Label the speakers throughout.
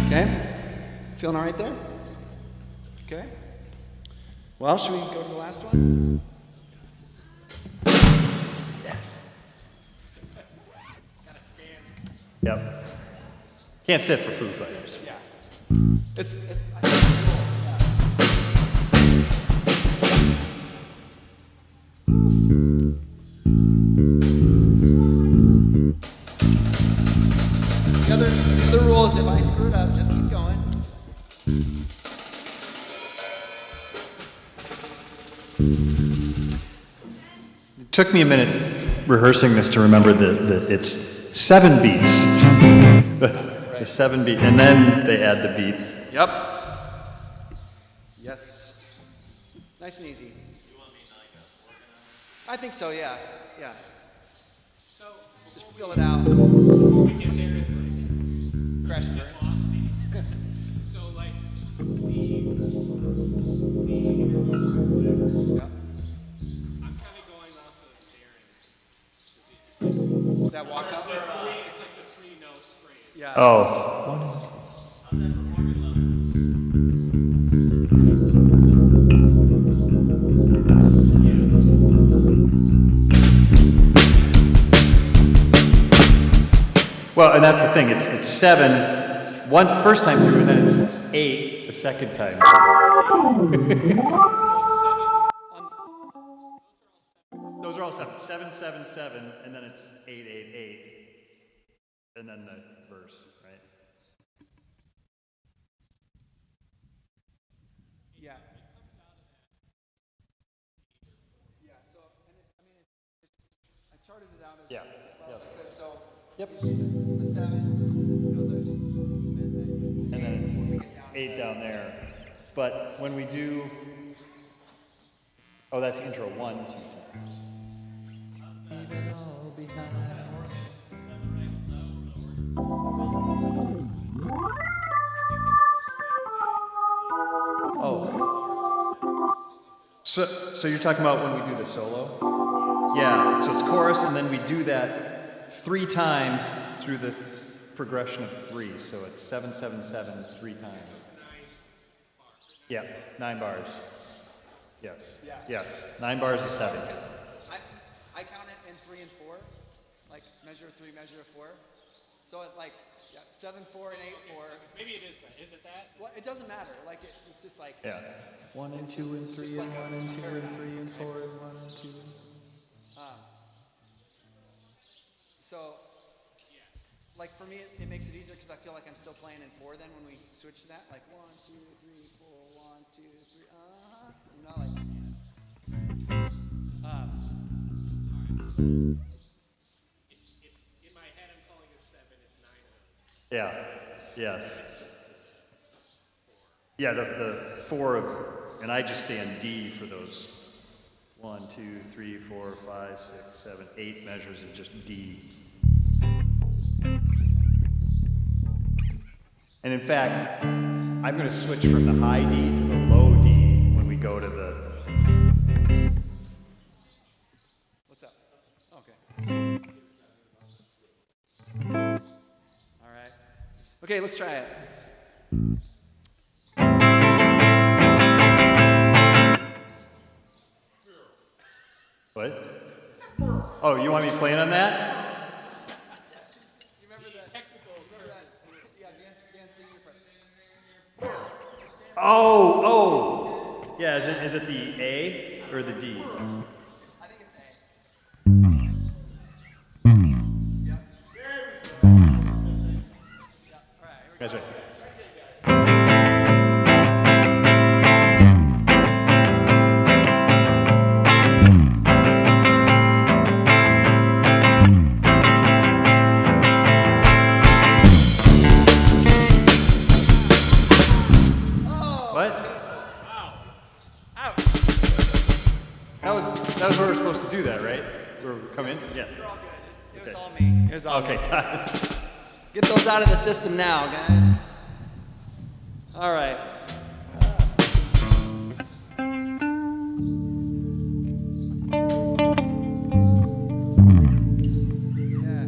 Speaker 1: Okay? Feeling all right there? Okay. Well, should we go to the last one?
Speaker 2: Yes. Yep. Can't sit for Foo Fighters.
Speaker 1: Yeah. It's the other rule is if I screw it up, just keep going.
Speaker 2: It took me a minute rehearsing this to remember that it's 7 beats. The 7 beat, and then they add the beat.
Speaker 1: Yep. Yes. Nice and easy. I think so, yeah. Yeah. So just fill it out.
Speaker 3: Before we get there,
Speaker 1: Crash and burn.
Speaker 3: so like the
Speaker 1: Yep.
Speaker 3: I'm kind of going off of Darren.
Speaker 1: That walk up.
Speaker 3: It's like the 3-note phrase.
Speaker 1: Yeah.
Speaker 2: Oh. Well, and that's the thing. It's 7 one first time through, and then it's 8 the second time. Those are all 7. 7, 7, 7, and then it's 8, 8, 8, and then the verse, right?
Speaker 1: Yeah. Yeah, so, I charted it out as
Speaker 2: Yeah.
Speaker 1: well as I could, so.
Speaker 2: Yep.
Speaker 1: The 7,
Speaker 2: And then it's 8 down there. But when we do, oh, that's intro 1, 2 times. Oh. So you're talking about when we do the solo? Yeah, so it's chorus, and then we do that 3 times through the progression of 3. So it's 7, 7, 7, 3 times. Yeah, 9 bars. Yes.
Speaker 1: Yeah.
Speaker 2: Yes. 9 bars is 7.
Speaker 1: Because I count it in 3 and 4, like measure 3, measure 4. So it like, yeah, 7, 4, and 8, 4.
Speaker 3: Maybe it is that. Is it that?
Speaker 1: Well, it doesn't matter. Like it's just like.
Speaker 2: Yeah. 1 and 2 and 3 and 1 and 2 and 3 and 4 and 1 and 2.
Speaker 1: So, like for me, it makes it easier because I feel like I'm still playing in 4. Then when we switch to that, like 1, 2, 3, 4, 1, 2, 3, you know, like.
Speaker 3: In my head, I'm calling it 7. It's 9 notes.
Speaker 2: Yeah. Yes. Yeah, the 4 of, and I just stay on D for those 1, 2, 3, 4, 5, 6, 7, 8 measures of just D. And in fact, I'm going to switch from the high D to the low D when we go to the.
Speaker 1: What's up? Okay. All right. Okay, let's try it.
Speaker 2: What? Oh, you want me playing on that?
Speaker 1: You remember that? Remember that? Yeah, Dan, sing your part.
Speaker 2: Oh. Yeah, is it the A or the D?
Speaker 1: I think it's A. Yep. Yep. All right. Here we go.
Speaker 2: That's right. That was where we're supposed to do that, right? Where we come in? Yeah.
Speaker 1: You're all good. It was all me. It was all
Speaker 2: Okay,
Speaker 1: me.
Speaker 2: got it.
Speaker 1: Get those out of the system now, guys. All right. Yeah.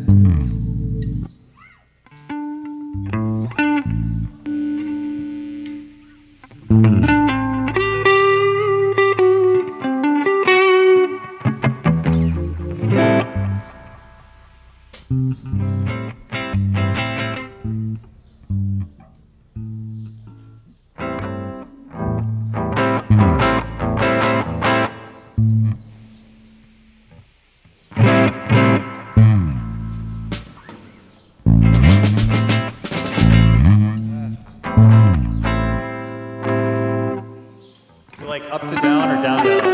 Speaker 2: like up to down or down to up?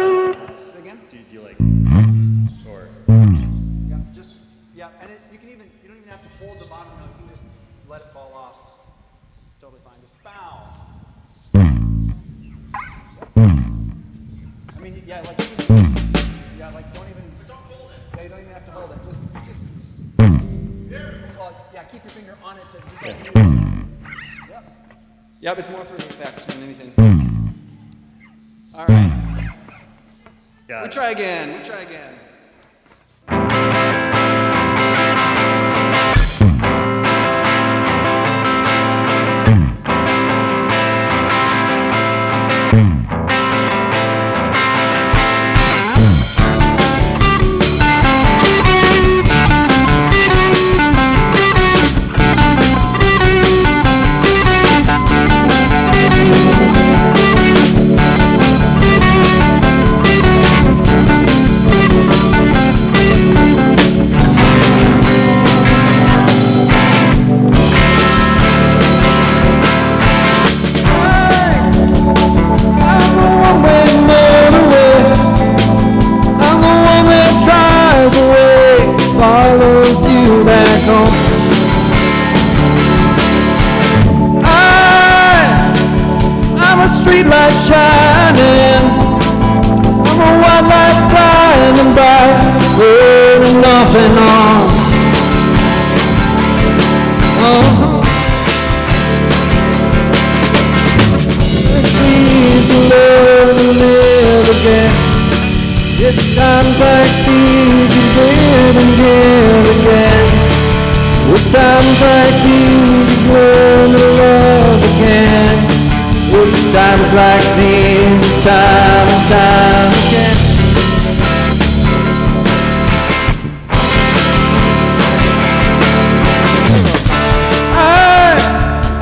Speaker 1: Say again?
Speaker 2: Do you like, or?
Speaker 1: Yeah, just, yeah, and you don't even have to hold the bottom note, you can just let it fall off. It's totally fine, just bow. I mean, yeah, like, yeah, like, don't even, yeah, you don't even have to hold it, just, well, yeah, keep your finger on it to just like, yep. Yep, it's more for the effect than anything. All right,
Speaker 2: Got
Speaker 1: we
Speaker 2: it.
Speaker 1: try again, we try again.
Speaker 4: Follows you back home. I'm a street light shining. I'm a white light blinding bright, rolling off and on. It's easy love to live again. It's times like these you give and give again. It's times like these you learn to love again. It's times like these, it's time and time again.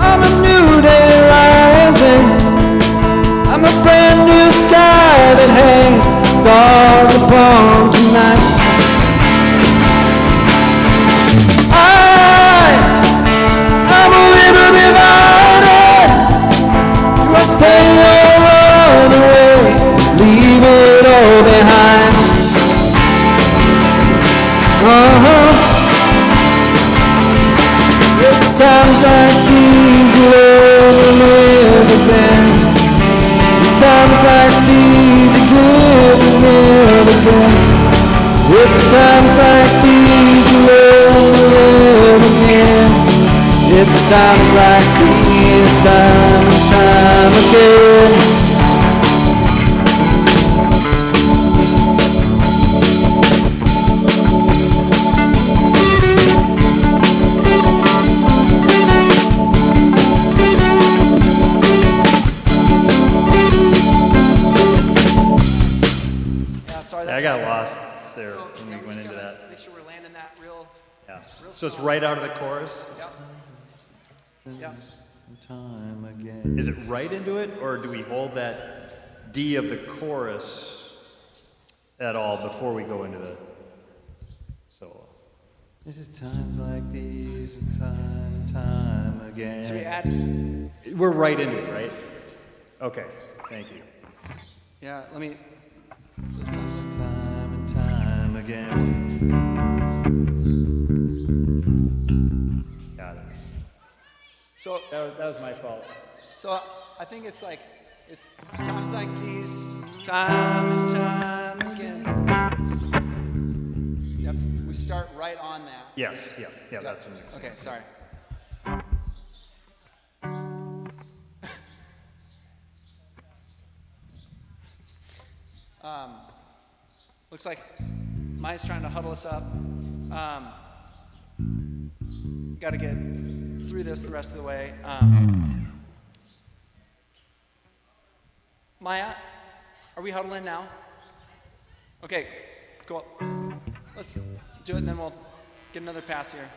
Speaker 4: I'm a new day rising. I'm a brand new sky that hangs stars upon tonight. I'm a river divided. Do I stay or run away? Leave it all behind. It's times like these you learn to live again. It's times like these you live and live again. It's times like these you learn to live again. It's times like these, time and time again.
Speaker 1: Yeah, sorry,
Speaker 2: I
Speaker 1: that's
Speaker 2: got lost there
Speaker 1: So,
Speaker 2: when
Speaker 1: yeah,
Speaker 2: we
Speaker 1: we
Speaker 2: went
Speaker 1: just
Speaker 2: into
Speaker 1: gotta
Speaker 2: that.
Speaker 1: make sure we're landing that real,
Speaker 2: Yeah. So it's right out of the chorus?
Speaker 1: yep. Yep.
Speaker 2: Time again. Is it right into it, or do we hold that D of the chorus at all before we go into the solo? It is times like these, and time again.
Speaker 1: So we add,
Speaker 2: We're right into it, right? Okay, thank you.
Speaker 1: yeah, let me,
Speaker 2: Time and time again. Got it.
Speaker 1: so,
Speaker 2: That was my fault.
Speaker 1: so I think it's like, it's times like these, time and time again. Yep, we start right on that.
Speaker 2: Yes, yeah, that's what makes sense.
Speaker 1: Okay, sorry. Looks like Maya's trying to huddle us up. Got to get through this the rest of the way. Maya, are we huddling now? Okay, cool. Let's do it and then we'll get another pass here.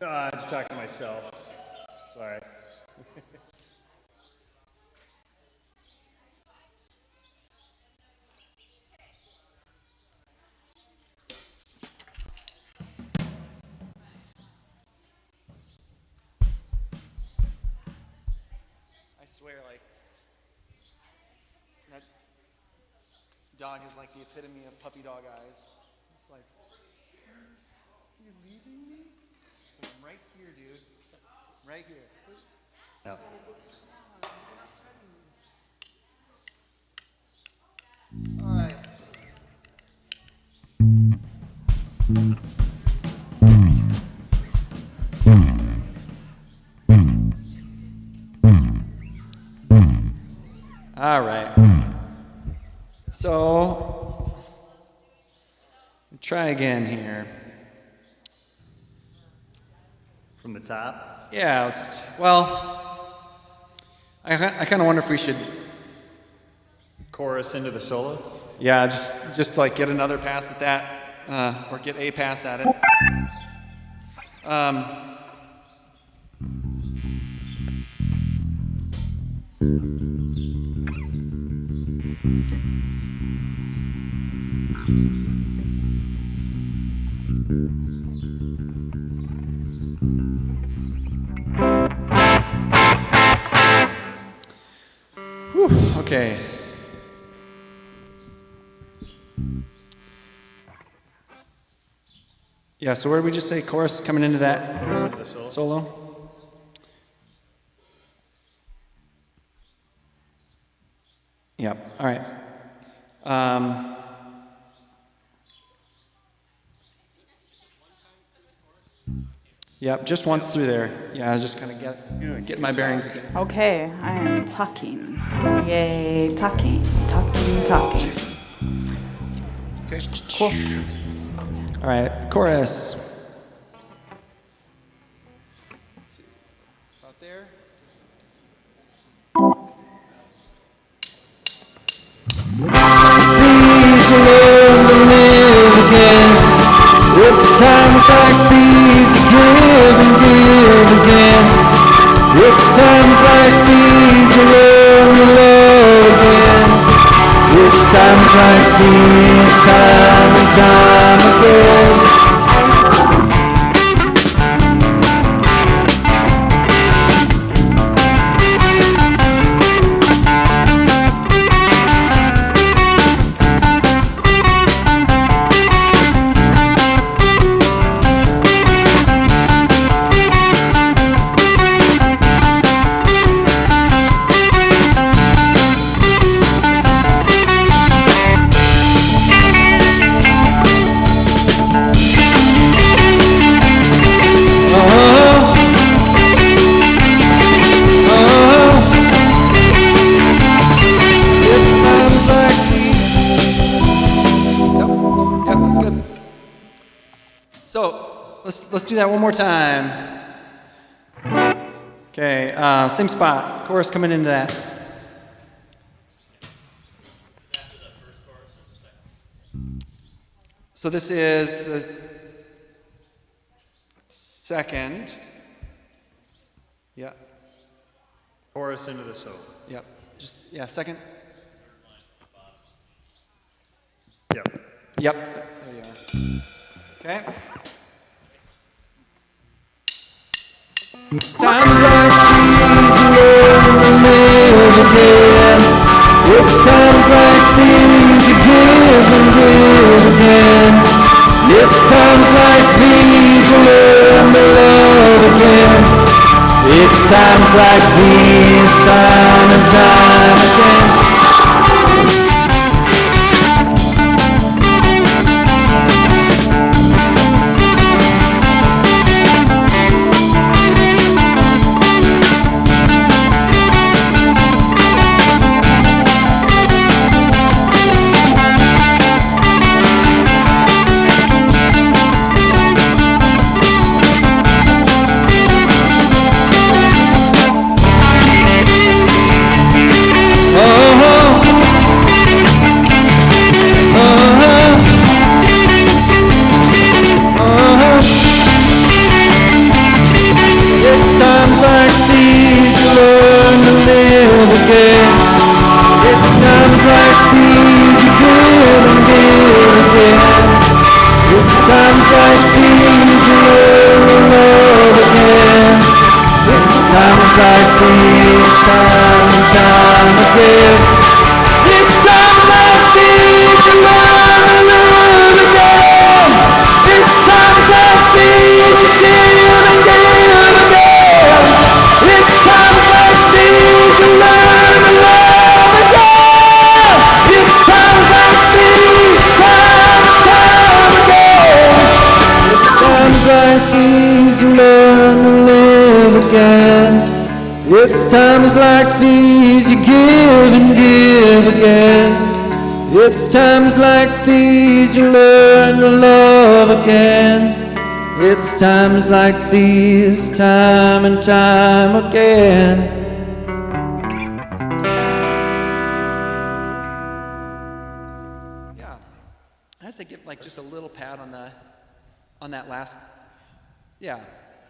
Speaker 2: I'm just talking to myself. Sorry.
Speaker 1: I swear, like, that dog is like the epitome of puppy dog eyes. It's like, you're leaving me? Like, I'm right here, dude. Right here.
Speaker 2: No.
Speaker 1: All right. All right. So, try again here.
Speaker 2: From the top?
Speaker 1: Yeah, I kind of wonder if we should,
Speaker 2: Chorus into the solo?
Speaker 1: yeah, just like get another pass at that, or get a pass at it. Whew, okay. Yeah, so where did we just say chorus coming into that
Speaker 2: Chorus into the solo?
Speaker 1: solo? Yep, all right. Yep, just once through there. Yeah, just kind of get my bearings again.
Speaker 5: Okay, I am talking. Yay, talking, talking, talking.
Speaker 1: Okay.
Speaker 5: Cool.
Speaker 1: All right, chorus. Let's see. About there.
Speaker 4: Please learn to live again. It's times like these you give and give again. It's times like these you learn to love again. It's times like these, time and time again. It's times like these.
Speaker 1: Yep, that's good. So let's do that one more time. Okay, same spot. Chorus coming into that. So this is the second. Yeah.
Speaker 2: Chorus into the solo.
Speaker 1: Yep. Just yeah, second.
Speaker 2: Yep.
Speaker 1: Yep. There you are. Okay.
Speaker 4: Times like these you learn to live again. It's times like these you give and give again. It's times like these you learn to love again. It's times like these, time and time again. Oh, like these, time and time again. It's times like these you learn to live again. It's times like these you give and give again. It's times like these you learn to love again. It's times like these, time and time again. It's times like these you learn to live again. It's times like these you give and give again. It's times like these you learn to love again. It's times like these, time and time again.
Speaker 1: Yeah. I'd say give like just a little pat on that last. Yeah.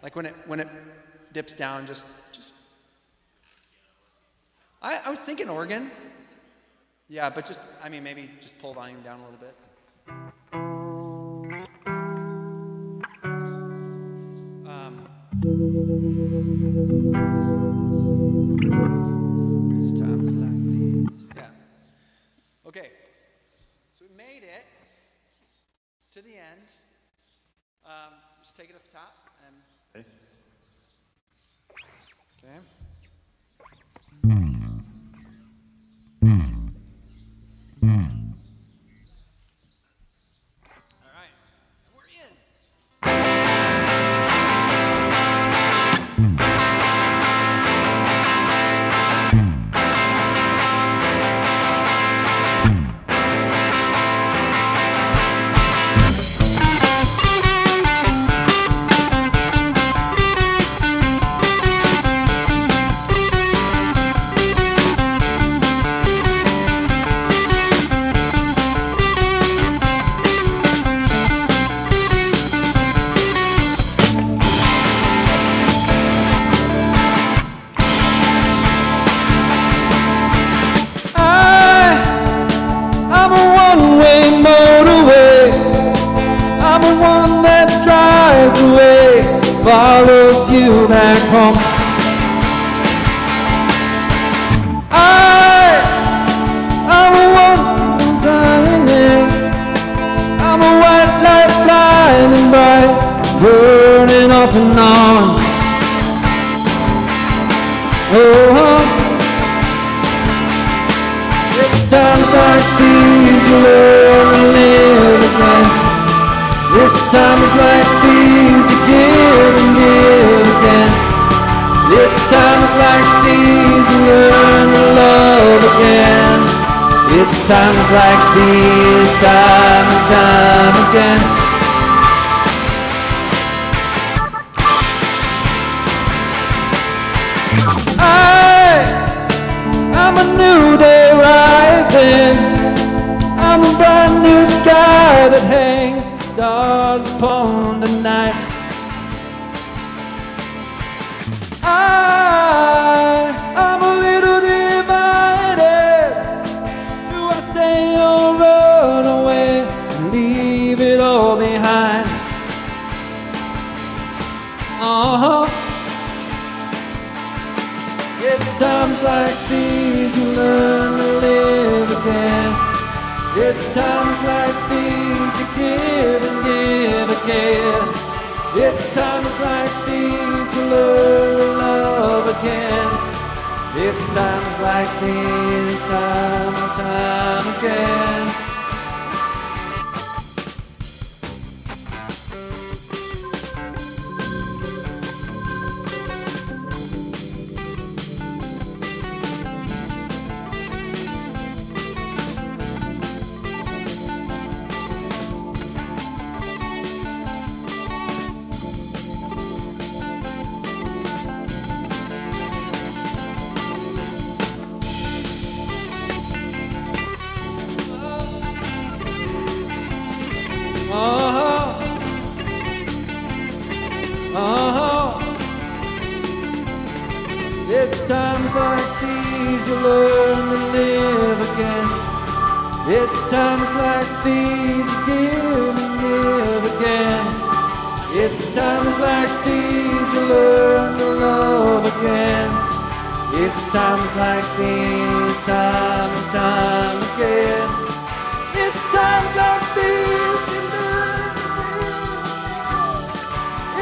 Speaker 1: Like when it dips down, just. I was thinking organ. Yeah, but just, I mean, maybe just pull volume down a little bit. This time is like these. Yeah. Okay. So we made it to the end. Just take it up the top and. Okay. All right, we're in. I'm a one-way motorway. I'm the one that drives away, follows you back home. I'm the one driving in. I'm a white light blinding bright, burning off and on. It's times like these you learn to live again. It's times like these you give and give again. It's times like these you learn to love again. It's times like these, time and time again. I'm a new day rising. I'm a brand new sky that hangs stars upon the night. I'm a little divided. Do I stay or run away and leave it all behind? It's times like these you learn to live again. It's times like these you give and give again. It's times like these you learn to love again. It's times like these, time and time again. It's times like these you learn to live again. It's times like these you give and give again. It's times like these you learn to love again. It's times like these, time and time again. It's times like these you learn to live.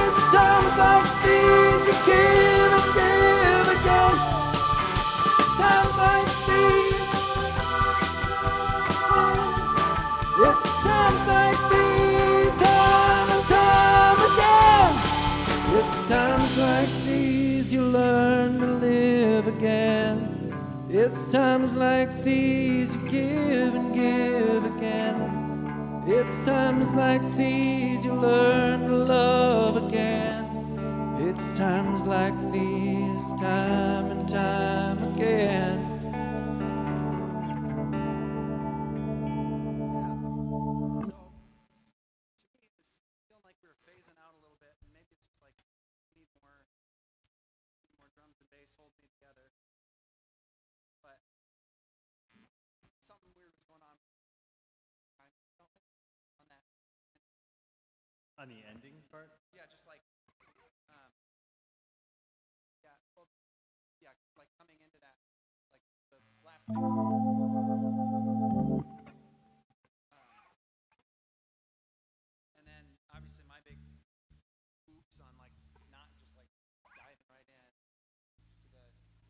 Speaker 1: It's times like these you give and give again. It's times like these. It's times like these, time and time again. It's times like these you learn to live again. It's times like these you give and give again. It's times like these you learn to love again. It's times like these, time and time again.
Speaker 2: So, to me, this feeling like we were phasing out a little bit, and maybe it's just like we need more drums and bass holding me together. But something weird was going on. On that. On the ending part? Yeah, just like, yeah, well, yeah, like coming into that, like the last. And then obviously my big oops on like not just like diving right in to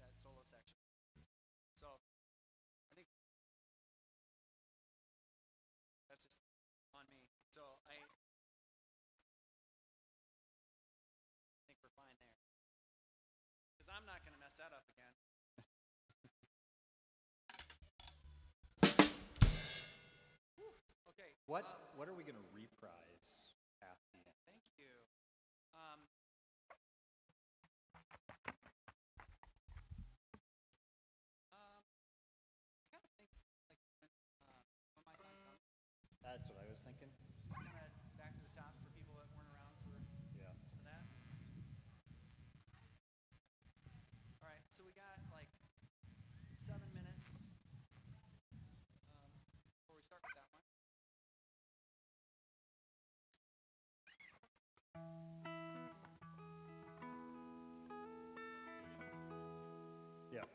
Speaker 2: that solo section. So I think that's just on me. So I think we're fine there. Because I'm not going to mess that up again. Okay. What are we going to reprise at the end? Thank you. I kind of think like when my time comes. That's what I was thinking. Just kind of back to the top for people that weren't around for some of that. All right, so we got like 7 minutes before we start with that one. Yeah.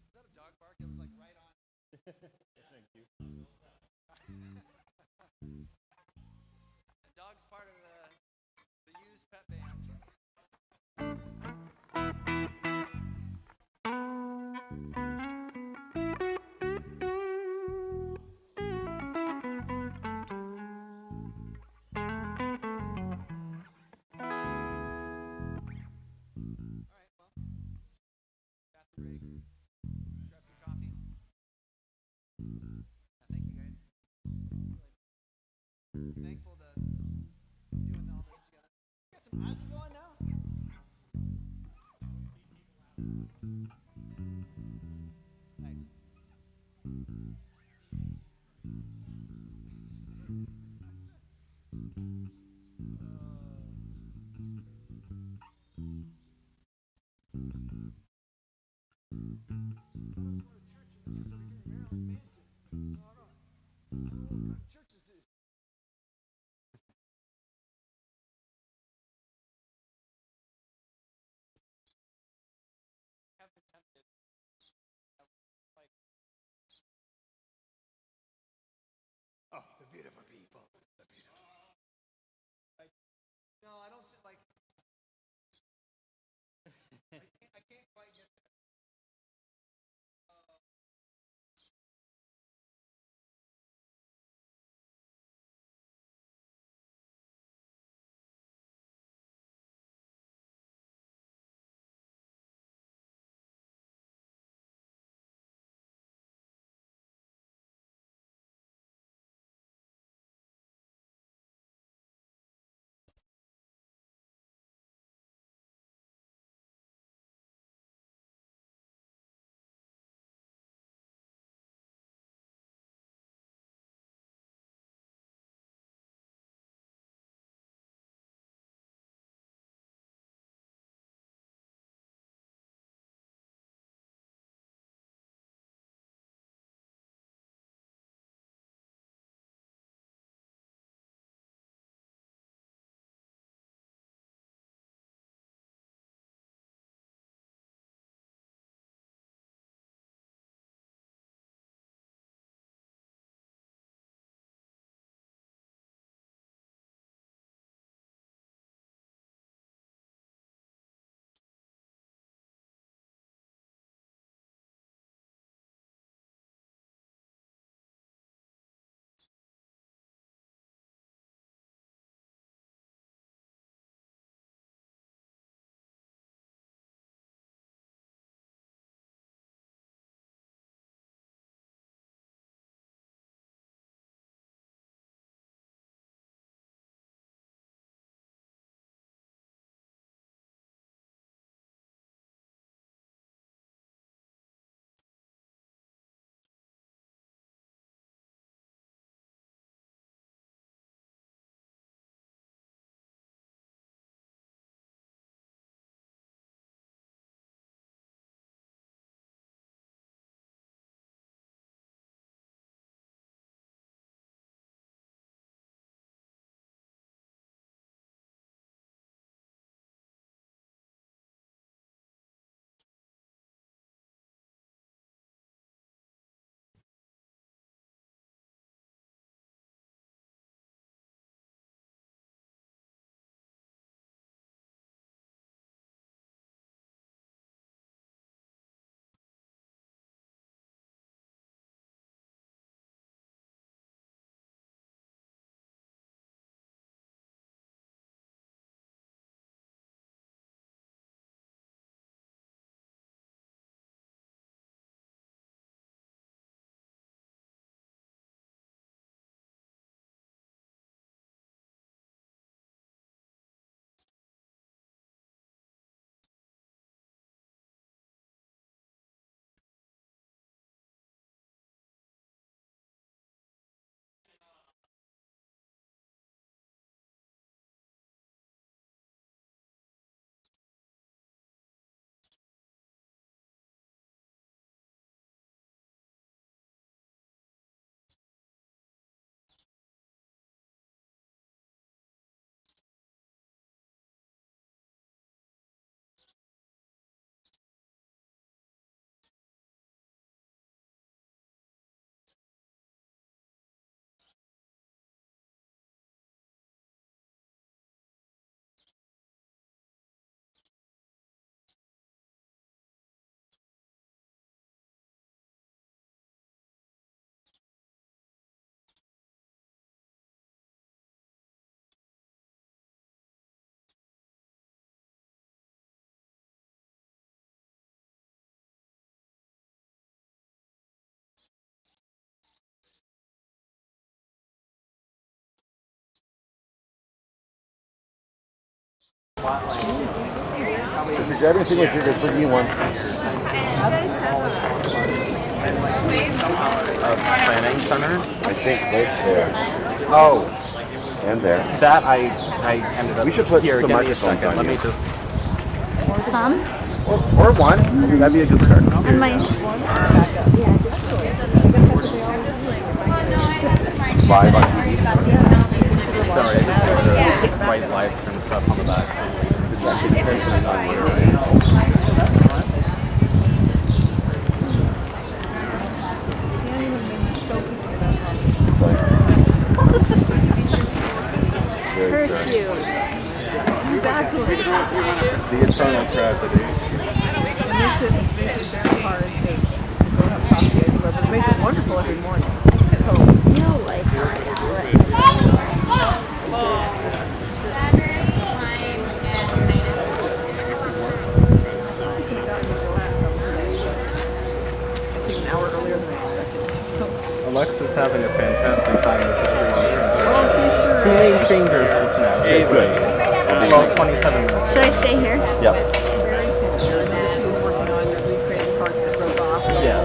Speaker 2: Is that a dog bark? It was like right on. Thank you. The dog's part of the used pet band. All right, well, bathroom break. Grab some coffee. Thank you guys. Really thankful to doing all this together. Got some Ozzy going now? Nice.
Speaker 6: If you're grabbing anything with you, just bring me one.
Speaker 7: Planning center.
Speaker 6: I think right there. Oh, and there.
Speaker 7: That I ended up.
Speaker 6: We should put
Speaker 7: here.
Speaker 6: some
Speaker 7: Give me a
Speaker 6: microphones
Speaker 7: second.
Speaker 6: on
Speaker 7: Let
Speaker 6: you.
Speaker 7: me just.
Speaker 5: Some?
Speaker 6: Or one. That'd be a good start.
Speaker 5: And my
Speaker 6: Live on TV.
Speaker 7: Sorry, I just put the white lights and stuff on the back.
Speaker 6: It's actually depending on where, right?
Speaker 5: pursuit. Exactly.
Speaker 7: The eternal tragedy.
Speaker 8: It makes it wonderful every morning.
Speaker 7: Alexa's having a fantastic time with the Too many fingers just now. Okay, good. 12:27 minutes.
Speaker 5: Should I stay here?
Speaker 6: Yep.
Speaker 7: Yeah.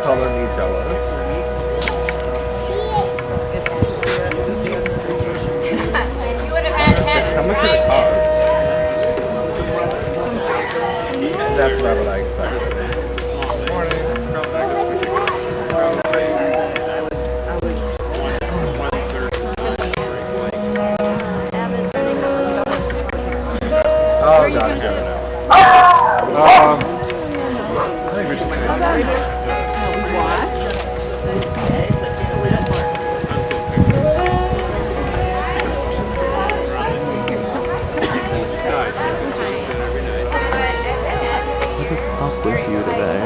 Speaker 7: Color me jealous. How much did it cost? That's not what I expected. Oh god, I think we should What is up with you today?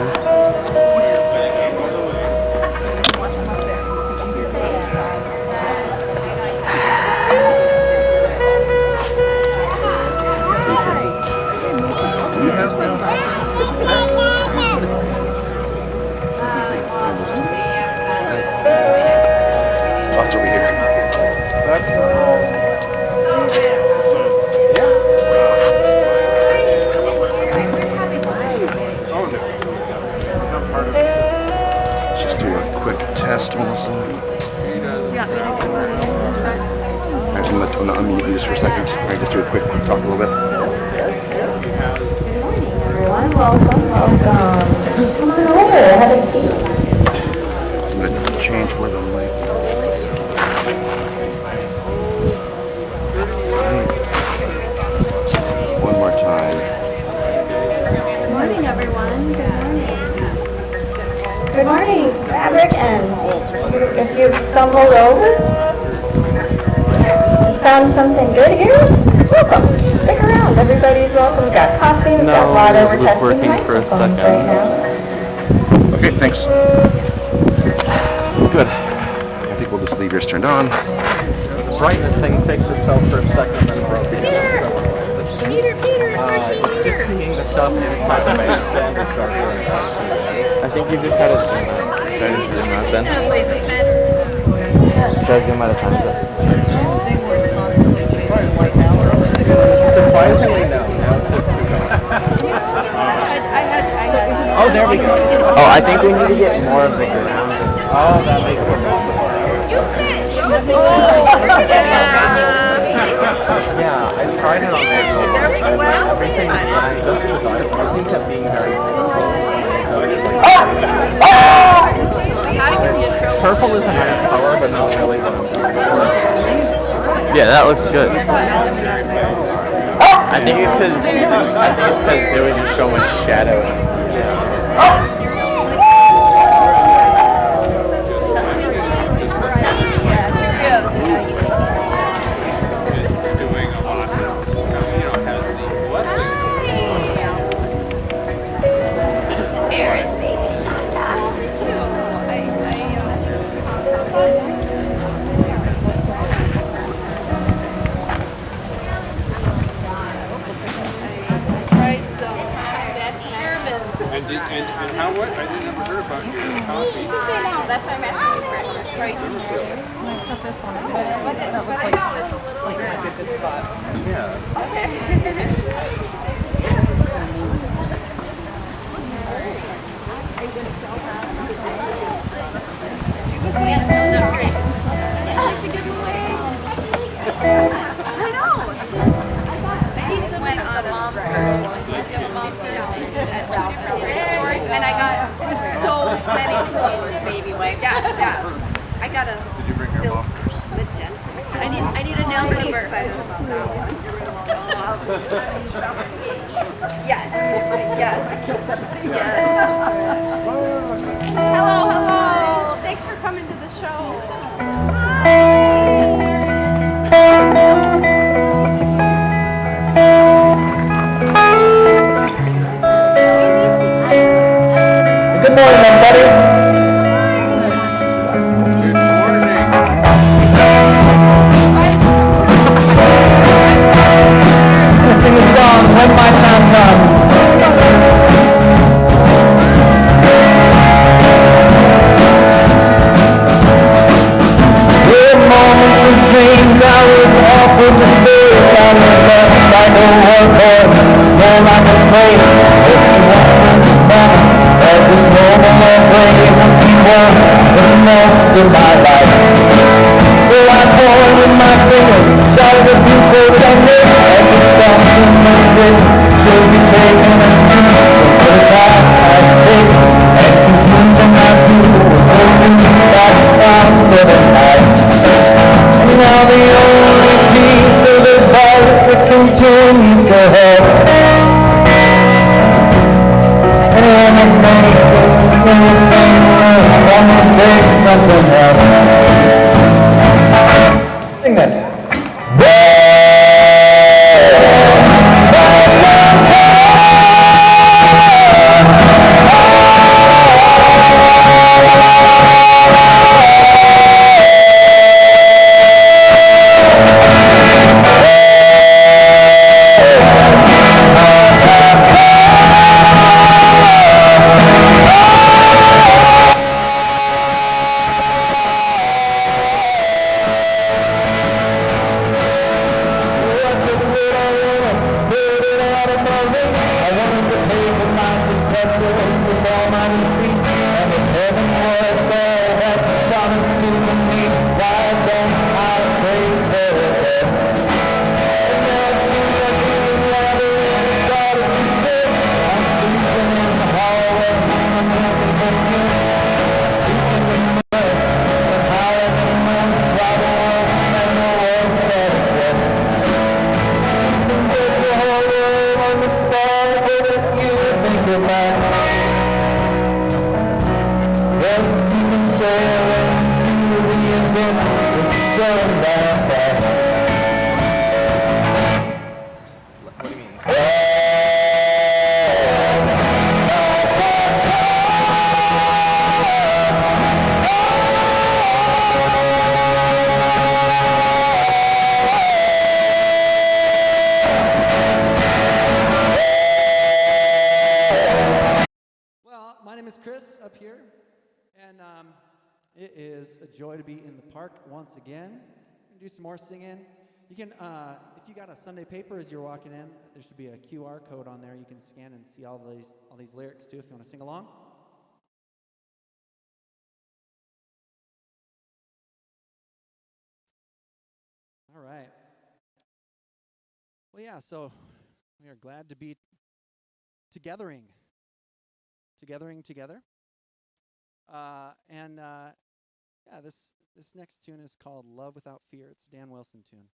Speaker 6: Lots over here. Let's just do a quick test, Melissa. I'm going to unmute you just for a second. Can I just do a quick talk a little bit?
Speaker 9: Everyone, welcome. Come on over, have a seat.
Speaker 6: I'm going to change where the mic. One more time.
Speaker 9: Good morning, everyone. Good morning. Good morning, Fabric, and if you stumbled over, you found something good here, welcome. Stick around. Everybody's welcome. We've got coffee. We've got water. We're
Speaker 7: it was
Speaker 9: testing
Speaker 7: working for a
Speaker 9: microphones
Speaker 7: second.
Speaker 9: right now.
Speaker 6: Okay, thanks. Good. I think we'll just leave yours turned on.
Speaker 7: Brightness thing takes itself for a second, then we'll
Speaker 9: Peter, it's my Peter.
Speaker 7: just seeing the stuff inside the main I think you just had it. Should I just zoom out then? Should I zoom out of time? Surprisingly, no. Now it's just oh, there we go. Oh, I think we need to get more of the ground. Oh, that makes sense. Yeah, I tried it on manual. Everything kept being very purple is a nice color, but not really what I'm going for. Yeah, that looks good. I think it's because there was just so much shadow.
Speaker 3: Doing a lot of, has the blessing. And how what? I didn't ever heard about your coffee.
Speaker 9: You can say no. That's why I'm asking you for right.
Speaker 8: That was like a good spot.
Speaker 3: Yeah.
Speaker 10: Went on a at 2 different thrift stores, and I got so many clothes. Baby wipe. Yeah. I got a silk magenta. I need a nail number. I'm pretty excited about that one. Yes. Hello. Thanks for coming to the show.
Speaker 4: Good morning, everybody.
Speaker 3: Good morning.
Speaker 4: I'm gonna sing a song when my time comes. There were moments of dreams I was offered to save. I was less like a workhorse, more like a slave. That was noble and brave when people were most of my life. So I pointed my fingers, shouted a few quotes I knew, as if something was written should be taken as true. The path I've taken and conclusion I drew were true. That's why I'm living life. And now the only piece of advice that continues to help anyone that's making anything new, wanna take something else. Sing this.
Speaker 1: Well, my name is Chris up here, and it is a joy to be in the park once again. We're gonna do some more singing. You can, if you got a Sunday paper as you're walking in, there should be a QR code on there. You can scan and see all these lyrics too if you want to sing along. All right. Well, yeah. So we are glad to be togethering together. Yeah, this next tune is called Love Without Fear. It's a Dan Wilson tune.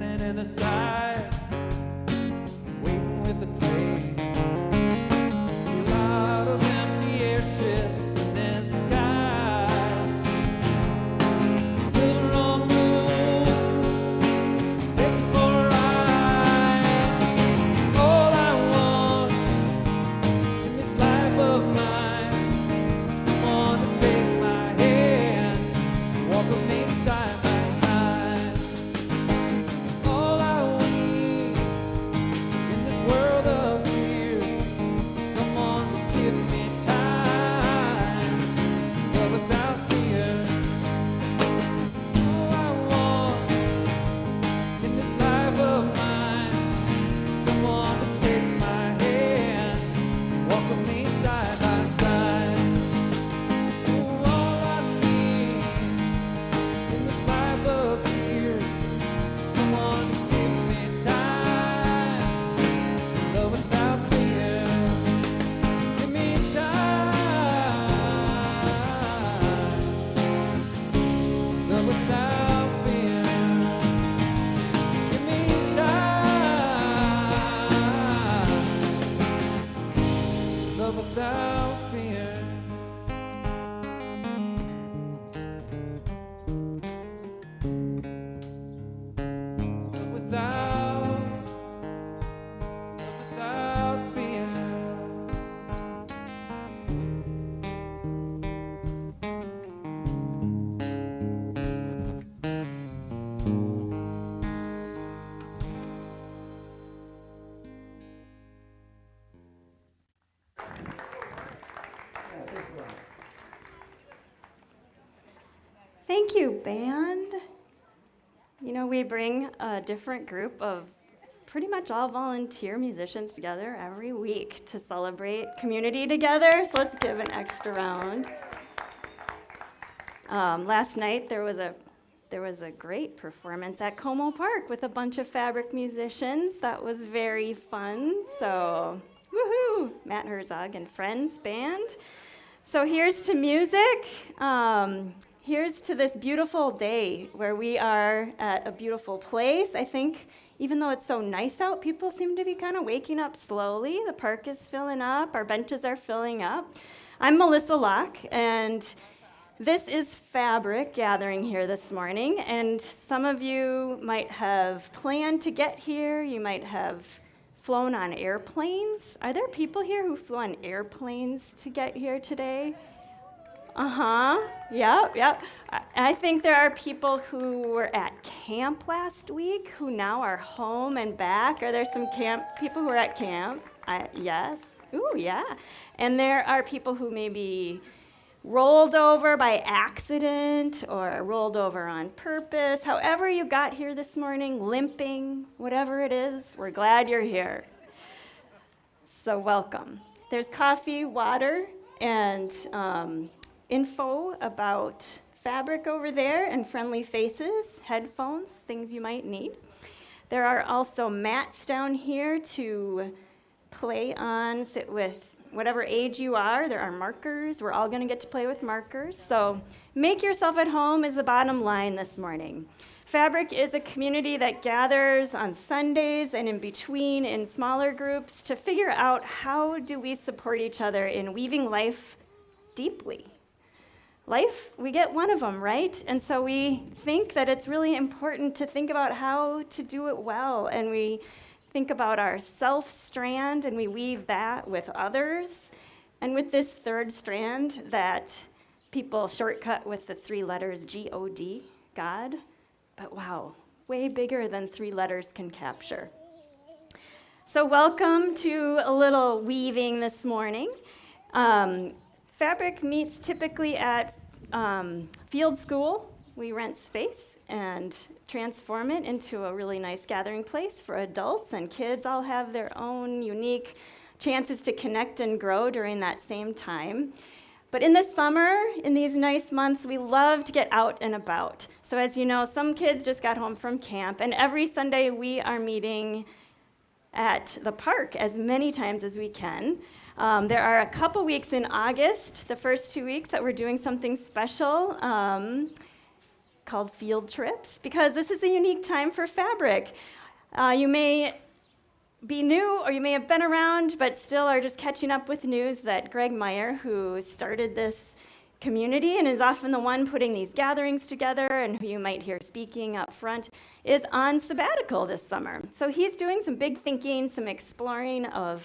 Speaker 1: standing in the side, waiting with the crane. A lot of empty airships in this sky. Silver on moon, taking for a ride. All I want in this life of mine, someone to take my hand, walk with me side by side. All I need in this world of tears, someone to give me time, love without fear. All I want in this life of mine, someone to take my hand, walk with me side by side. Oh, all I need in this life of tears, someone to give me time, love without fear. Give me time, love without fear. Give me time, love without fear. Love without fear.
Speaker 11: Thank you, band. You know, we bring a different group of pretty much all volunteer musicians together every week to celebrate community together, so let's give an extra round. Last night there was a great performance at Como Park with a bunch of Fabric musicians. That was very fun, so woohoo! Matt Herzog and Friends Band. So here's to music. Here's to this beautiful day where we are at a beautiful place. I think even though it's so nice out, people seem to be kind of waking up slowly. The park is filling up, our benches are filling up. I'm Melissa Locke, and this is Fabric gathering here this morning, and some of you might have planned to get here. You might have flown on airplanes. Are there people here who flew on airplanes to get here today? Yep. I think there are people who were at camp last week who now are home and back. Are there some camp people who are at camp? Yes. Ooh, yeah. And there are people who maybe rolled over by accident or rolled over on purpose. However you got here this morning, limping, whatever it is, we're glad you're here. So welcome. There's coffee, water, and info about Fabric over there, and friendly faces, headphones, things you might need. There are also mats down here to play on, sit with whatever age you are. There are markers. We're all going to get to play with markers. So make yourself at home is the bottom line this morning. Fabric is a community that gathers on Sundays and in between in smaller groups to figure out how do we support each other in weaving life deeply. Life, we get one of them, right? And so we think that it's really important to think about how to do it well, and we think about our self strand and we weave that with others, and with this third strand that people shortcut with the 3 letters G-O-D, God, but wow, way bigger than 3 letters can capture. So welcome to a little weaving this morning. Fabric meets typically at Field School. We rent space and transform it into a really nice gathering place for adults, and kids all have their own unique chances to connect and grow during that same time. But in the summer, in these nice months, we love to get out and about. So as you know, some kids just got home from camp, and every Sunday we are meeting at the park as many times as we can. There are a couple weeks in August, the first 2 weeks, that we're doing something special. called Field Trips, because this is a unique time for fabric. You may be new, or you may have been around, but still are just catching up with news that Greg Meyer, who started this community and is often the one putting these gatherings together, and who you might hear speaking up front, is on sabbatical this summer. So he's doing some big thinking, some exploring of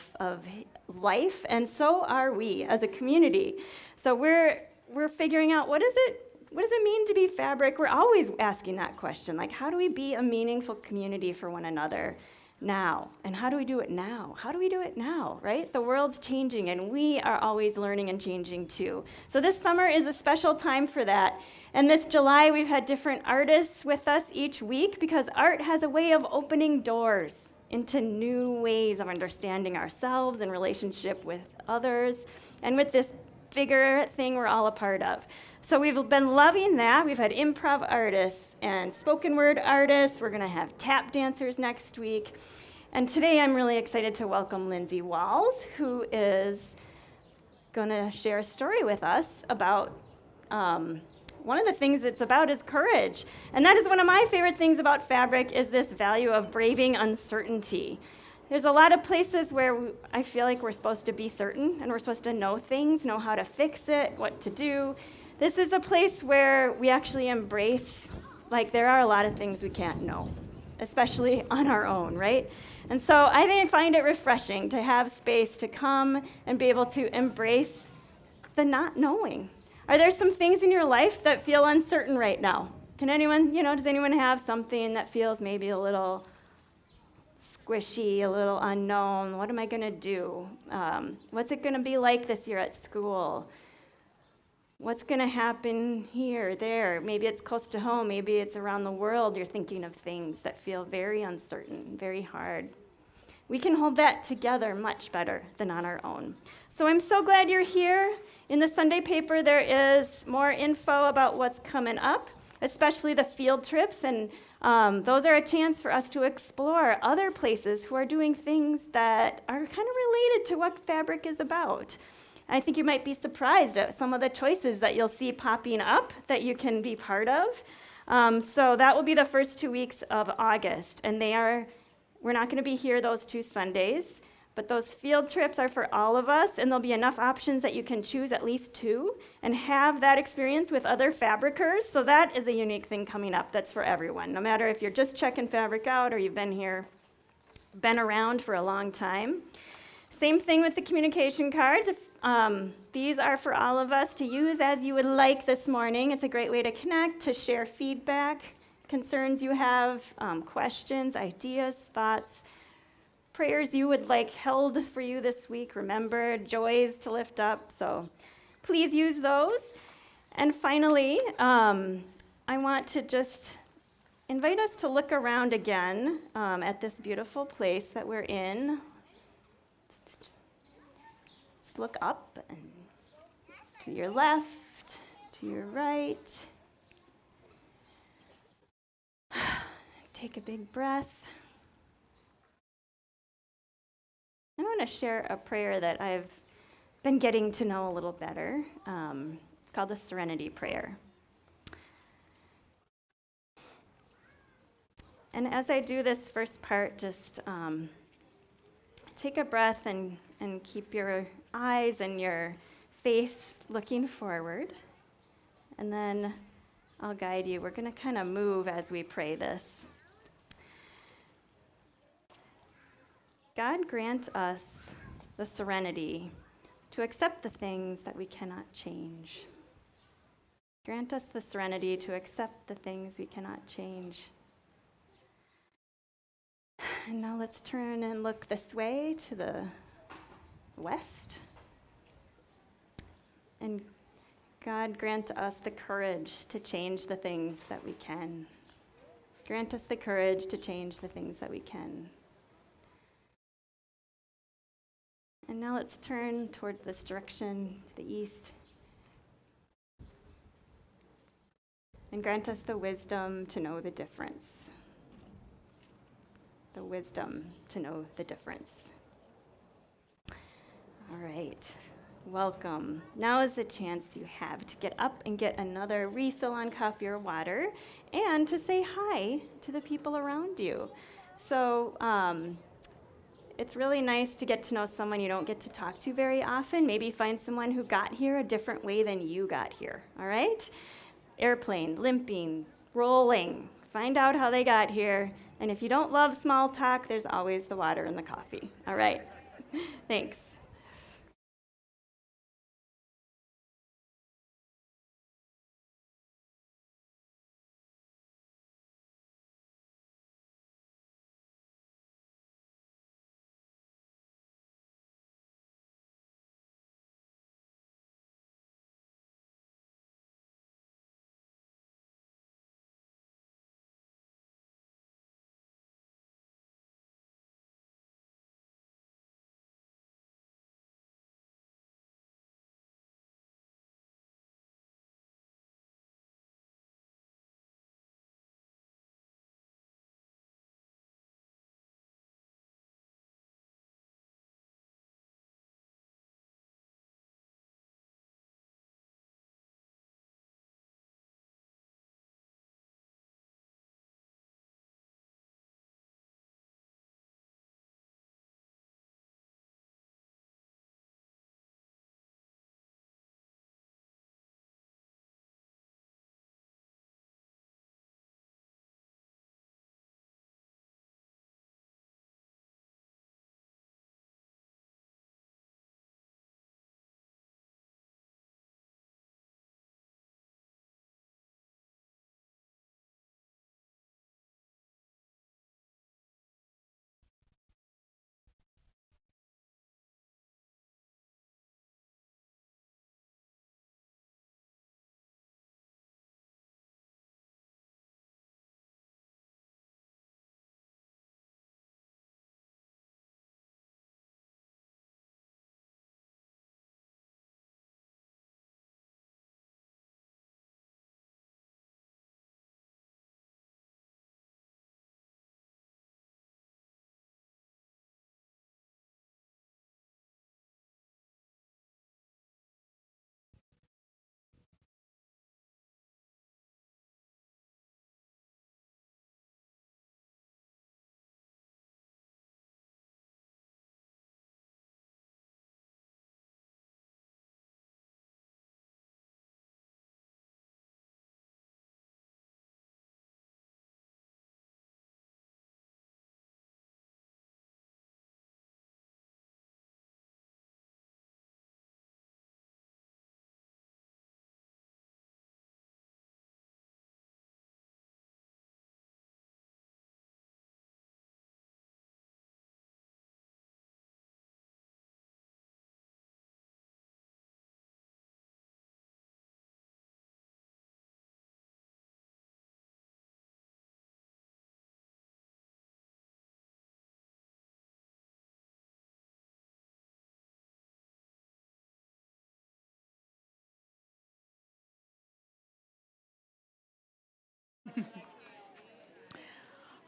Speaker 11: life, and so are we as a community. So we're figuring out what does it mean to be fabric? We're always asking that question, like, how do we be a meaningful community for one another now? And how do we do it now? How do we do it now, right? The world's changing, and we are always learning and changing too. So this summer is a special time for that. And this July, we've had different artists with us each week, because art has a way of opening doors into new ways of understanding ourselves and relationship with others, and with this bigger thing we're all a part of. So we've been loving that. We've had improv artists and spoken word artists. We're going to have tap dancers next week. And today I'm really excited to welcome Lindsay Walls, who is going to share a story with us about one of the things it's about is courage. And that is one of my favorite things about fabric, is this value of braving uncertainty. There's a lot of places where I feel like we're supposed to be certain, and we're supposed to know things, know how to fix it, what to do. This is a place where we actually embrace, like, there are a lot of things we can't know, especially on our own, right? And so I find it refreshing to have space to come and be able to embrace the not knowing. Are there some things in your life that feel uncertain right now? Can anyone, does anyone have something that feels maybe a little squishy, a little unknown? What am I going to do? What's it going to be like this year at school? What's going to happen here, there? Maybe it's close to home. Maybe it's around the world. You're thinking of things that feel very uncertain, very hard. We can hold that together much better than on our own. So I'm so glad you're here. In the Sunday paper, there is more info about what's coming up, especially the field trips, and those are a chance for us to explore other places who are doing things that are kind of related to what fabric is about. I think you might be surprised at some of the choices that you'll see popping up that you can be part of. So that will be the first 2 weeks of August, and we're not going to be here those 2 Sundays, but those field trips are for all of us, and there'll be enough options that you can choose at least 2 and have that experience with other fabricers. So that is a unique thing coming up that's for everyone, no matter if you're just checking fabric out or you've been around for a long time. Same thing with the communication cards. These are for all of us to use as you would like this morning. It's a great way to connect, to share feedback, concerns you have, questions, ideas, thoughts, prayers you would like held for you this week, remembered, joys to lift up. So please use those. And finally, I want to just invite us to look around again at this beautiful place that we're in. Just look up and to your left, to your right. Take a big breath. I want to share a prayer that I've been getting to know a little better. It's called the Serenity Prayer. And as I do this first part, just take a breath and keep your eyes and your face looking forward. And then I'll guide you. We're going to kind of move as we pray this. God grant us the serenity to accept the things that we cannot change. Grant us the serenity to accept the things we cannot change. And now let's turn and look this way to the west. And God, grant us the courage to change the things that we can. Grant us the courage to change the things that we can. And now let's turn towards this direction, the east. And grant us the wisdom to know the difference. The wisdom to know the difference. All right. welcome. Now is the chance you have to get up and get another refill on coffee or water and to say hi to the people around you. So it's really nice to get to know someone you don't get to talk to very often. Maybe find someone who got here a different way than you got here, all right? Airplane, limping, rolling. Find out how they got here. And if you don't love small talk, there's always the water and the coffee, all right? Thanks.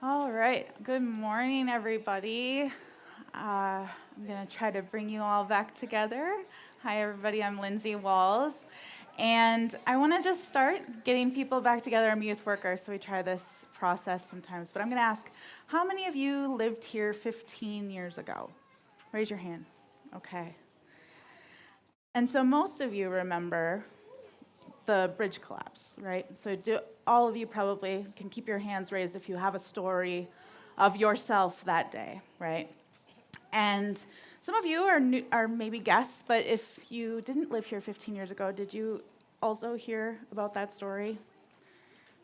Speaker 5: All right. Good morning, everybody. I'm going to try to bring you all back together. Hi, everybody. I'm Lindsay Walls. And I want to just start getting people back together. I'm a youth worker, so we try this process sometimes. But I'm going to ask, how many of you lived here 15 years ago? Raise your hand. Okay. And so most of you remember the bridge collapse, right? So all of you probably can keep your hands raised if you have a story of yourself that day, right? And some of you are maybe guests, but if you didn't live here 15 years ago, did you also hear about that story?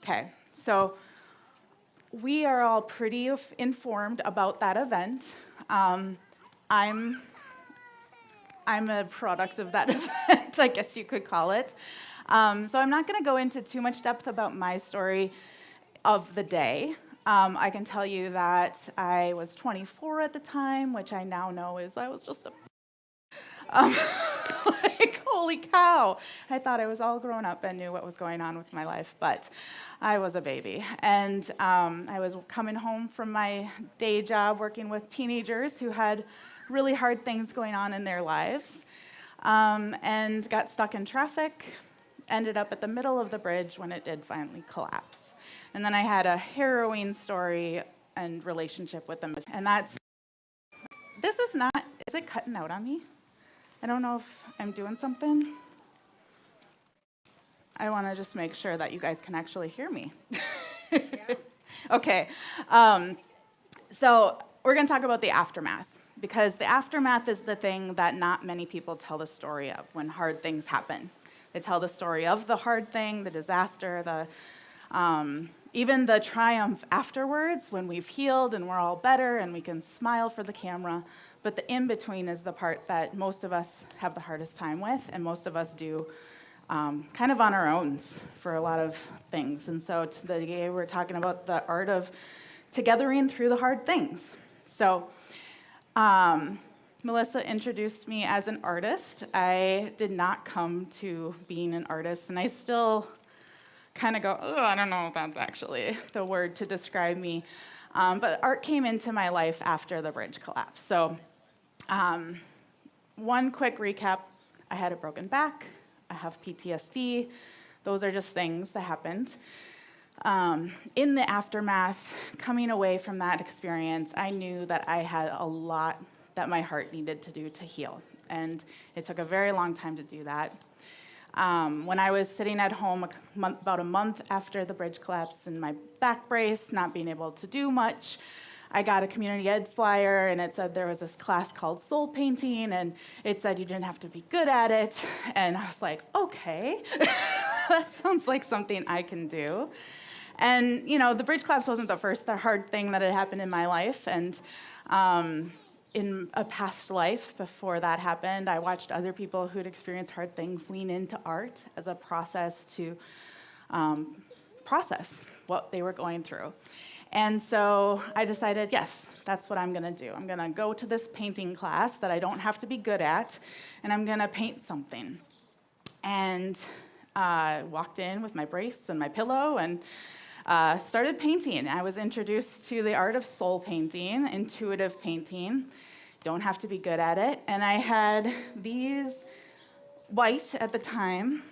Speaker 5: Okay, so we are all pretty informed about that event. I'm a product of that event, I guess you could call it. So I'm not going to go into too much depth about my story of the day. I can tell you that I was 24 at the time, which I now know is I was just like, holy cow. I thought I was all grown up and knew what was going on with my life, but I was a baby. And I was coming home from my day job working with teenagers who had really hard things going on in their lives. and got stuck in traffic, ended up at the middle of the bridge when it did finally collapse. And then I had a harrowing story and relationship with them. And this is not, is it cutting out on me? I don't know if I'm doing something. I want to just make sure that you guys can actually hear me. Okay, so we're going to talk about the aftermath, because the aftermath is the thing that not many people tell the story of when hard things happen. They tell the story of the hard thing, the disaster, even the triumph afterwards when we've healed and we're all better and we can smile for the camera. But the in-between is the part that most of us have the hardest time with, and most of us do kind of on our own for a lot of things. And so today we're talking about the art of togethering through the hard things. So Melissa introduced me as an artist. I did not come to being an artist, and I still kind of go, oh, I don't know if that's actually the word to describe me. But art came into my life after the bridge collapse. So one quick recap, I had a broken back. I have PTSD. Those are just things that happened. In the aftermath, coming away from that experience, I knew that I had a lot that my heart needed to do to heal. And it took a very long time to do that. When I was sitting at home about a month after the bridge collapse in my back brace, not being able to do much, I got a community ed flyer, and it said there was this class called soul painting, and it said you didn't have to be good at it. And I was like, okay, that sounds like something I can do. And, you know, the bridge collapse wasn't the first hard thing that had happened in my life. And in a past life before that happened, I watched other people who'd experienced hard things lean into art as a process to process what they were going through. And so I decided, yes, that's what I'm going to do. I'm going to go to this painting class that I don't have to be good at, and I'm going to paint something. And walked in with my brace and my pillow and started painting. I was introduced to the art of soul painting, intuitive painting. Don't have to be good at it. And I had these white, at the time,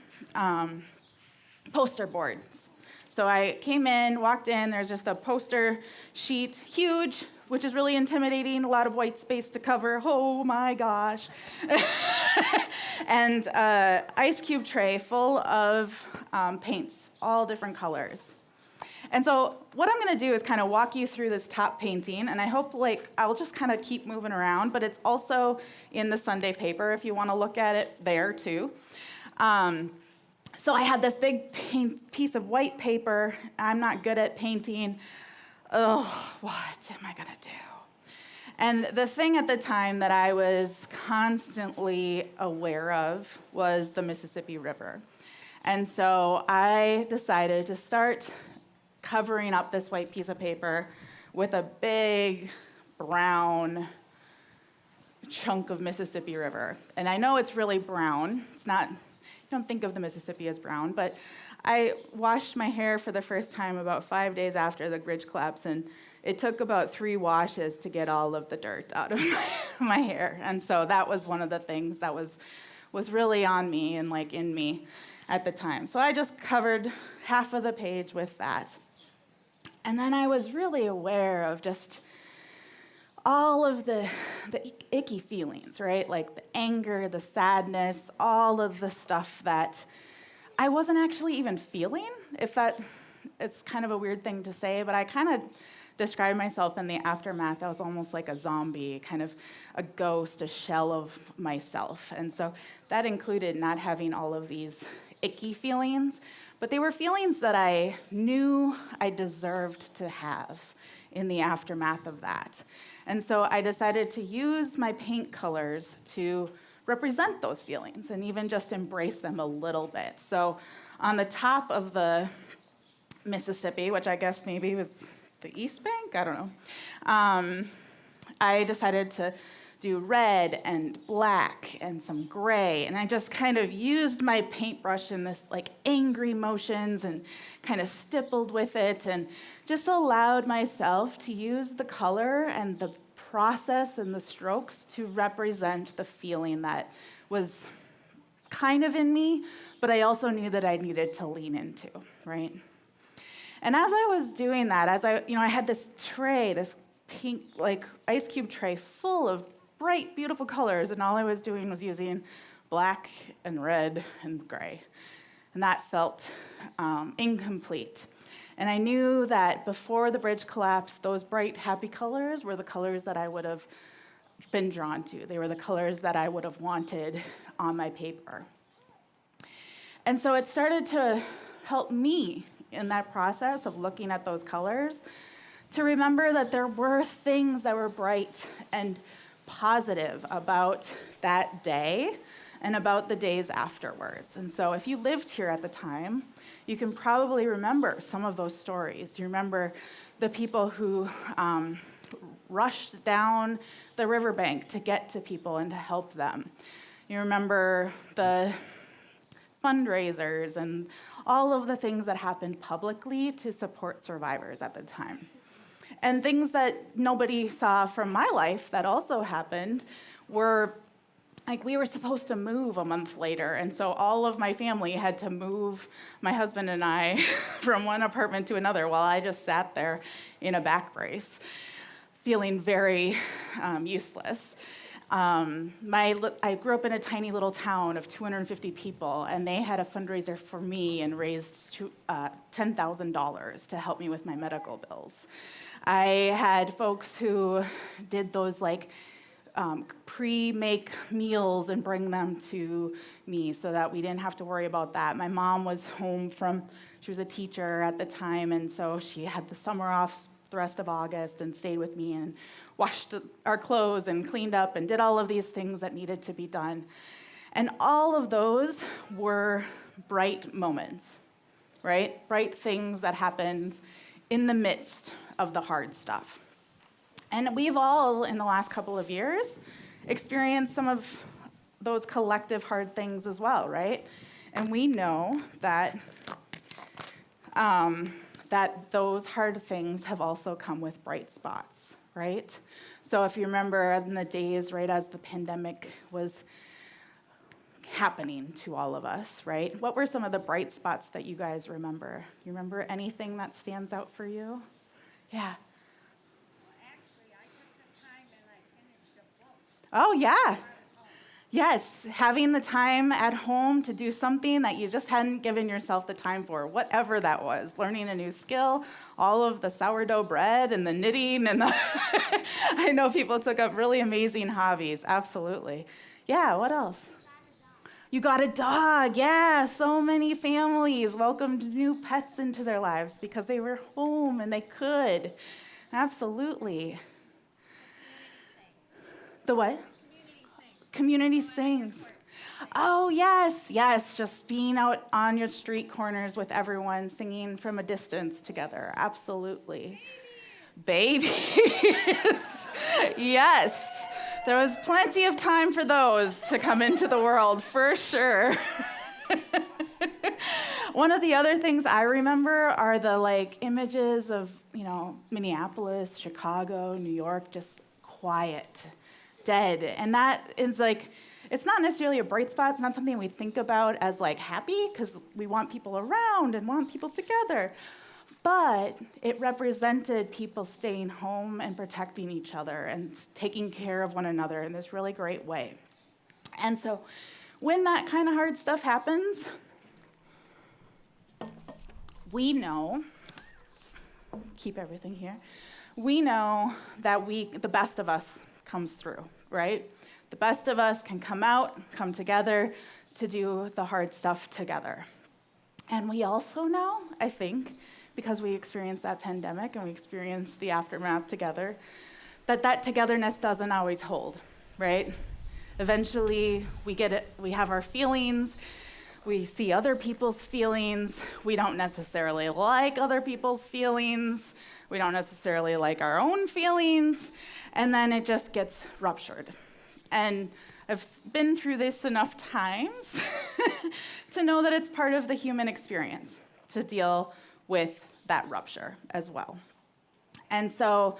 Speaker 5: poster boards. So I came in, walked in, there's just a poster sheet, huge, which is really intimidating, a lot of white space to cover, oh my gosh. And ice cube tray full of paints, all different colors. And so what I'm gonna do is kind of walk you through this top painting, and I hope I'll just kind of keep moving around, but it's also in the Sunday paper if you wanna look at it there too. So I had this big piece of white paper. I'm not good at painting. Oh, what am I gonna do? And the thing at the time that I was constantly aware of was the Mississippi River. And so I decided to start covering up this white piece of paper with a big brown chunk of Mississippi River. And I know it's really brown. It's not, you don't think of the Mississippi as brown, but I washed my hair for the first time about 5 days after the bridge collapse, and it took about 3 washes to get all of the dirt out of my hair. And so that was one of the things that was really on me and in me at the time. So I just covered half of the page with that. And then I was really aware of just all of the icky feelings, right? Like the anger, the sadness, all of the stuff that I wasn't actually even feeling. It's kind of a weird thing to say, but I kind of described myself in the aftermath. I was almost like a zombie, kind of a ghost, a shell of myself. And so that included not having all of these icky feelings, but they were feelings that I knew I deserved to have in the aftermath of that. And so I decided to use my paint colors to represent those feelings and even just embrace them a little bit. So on the top of the Mississippi, which I guess maybe was the East Bank, I don't know, I decided to do red and black and some gray, and I just kind of used my paintbrush in this angry motions and kind of stippled with it and just allowed myself to use the color and the process and the strokes to represent the feeling that was kind of in me, but I also knew that I needed to lean into, right? And as I was doing that, I had this tray, this pink, like ice cube tray full of bright, beautiful colors, and all I was doing was using black and red and gray. And that felt incomplete. And I knew that before the bridge collapsed, those bright, happy colors were the colors that I would have been drawn to. They were the colors that I would have wanted on my paper. And so it started to help me in that process of looking at those colors to remember that there were things that were bright and positive about that day and about the days afterwards. And so if you lived here at the time, you can probably remember some of those stories. You remember the people who rushed down the riverbank to get to people and to help them. You remember the fundraisers and all of the things that happened publicly to support survivors at the time. And things that nobody saw from my life that also happened were, like, we were supposed to move a month later, and so all of my family had to move my husband and I from one apartment to another while I just sat there in a back brace, feeling very useless. I grew up in a tiny little town of 250 people, and they had a fundraiser for me and raised $10,000 to help me with my medical bills. I had folks who did those pre-make meals and bring them to me so that we didn't have to worry about that. My mom was home she was a teacher at the time, and so she had the summer off the rest of August and stayed with me and washed our clothes and cleaned up and did all of these things that needed to be done. And all of those were bright moments, right? Bright things that happened in the midst of the hard stuff. And we've all, in the last couple of years, experienced some of those collective hard things as well, right? And we know that that those hard things have also come with bright spots, right? So if you remember, as in the days right as the pandemic was happening to all of us, right? What were some of the bright spots that you guys remember? You remember anything that stands out for you? Yeah. Oh, yeah. Yes, having the time at home to do something that you just hadn't given yourself the time for, whatever that was, learning a new skill, all of the sourdough bread and the knitting and the I know people took up really amazing hobbies, absolutely. Yeah, what else? You got a dog, yeah, so many families welcomed new pets into their lives because they were home and they could, absolutely. The what? Community sings. Oh, yes, just being out on your street corners with everyone singing from a distance together, absolutely. Babies, yes. There was plenty of time for those to come into the world, for sure. One of the other things I remember are the images of, Minneapolis, Chicago, New York, just quiet, dead. And that is it's not necessarily a bright spot. It's not something we think about as happy because we want people around and want people together. But it represented people staying home and protecting each other and taking care of one another in this really great way. And so when that kind of hard stuff happens, we know, keep everything here, we know that the best of us comes through, right? The best of us can come out, come together to do the hard stuff together. And we also know, I think, because we experienced that pandemic and we experienced the aftermath together, that togetherness doesn't always hold, right? Eventually, we have our feelings, we see other people's feelings, we don't necessarily like other people's feelings, we don't necessarily like our own feelings, and then it just gets ruptured. And I've been through this enough times to know that it's part of the human experience to deal with that rupture as well. And so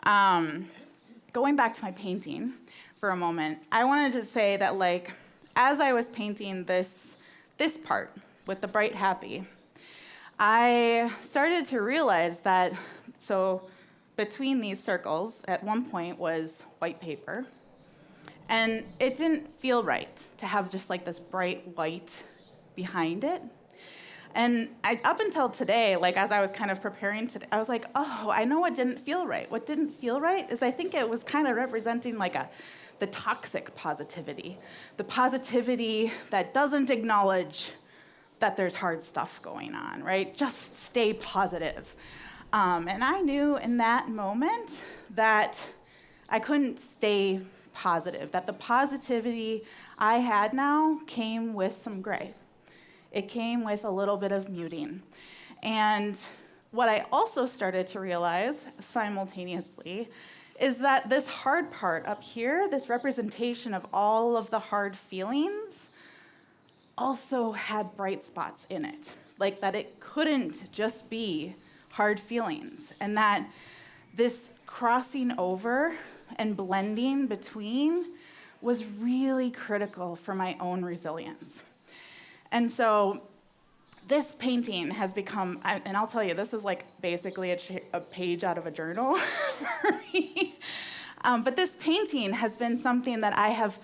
Speaker 5: going back to my painting for a moment, I wanted to say that as I was painting this part with the bright happy, I started to realize that, so between these circles, at one point was white paper, and it didn't feel right to have just like this bright white behind it. And up until today, like as I was kind of preparing today, I was like, oh, I know what didn't feel right. What didn't feel right is I think it was kind of representing like the toxic positivity, the positivity that doesn't acknowledge that there's hard stuff going on, right? Just stay positive. And I knew in that moment that I couldn't stay positive, that the positivity I had now came with some gray. It came with a little bit of muting. And what I also started to realize simultaneously is that this hard part up here, this representation of all of the hard feelings, also had bright spots in it. Like that it couldn't just be hard feelings, and that this crossing over and blending between was really critical for my own resilience. And so this painting has become, and I'll tell you, this is like basically a page out of a journal for me. But this painting has been something that I have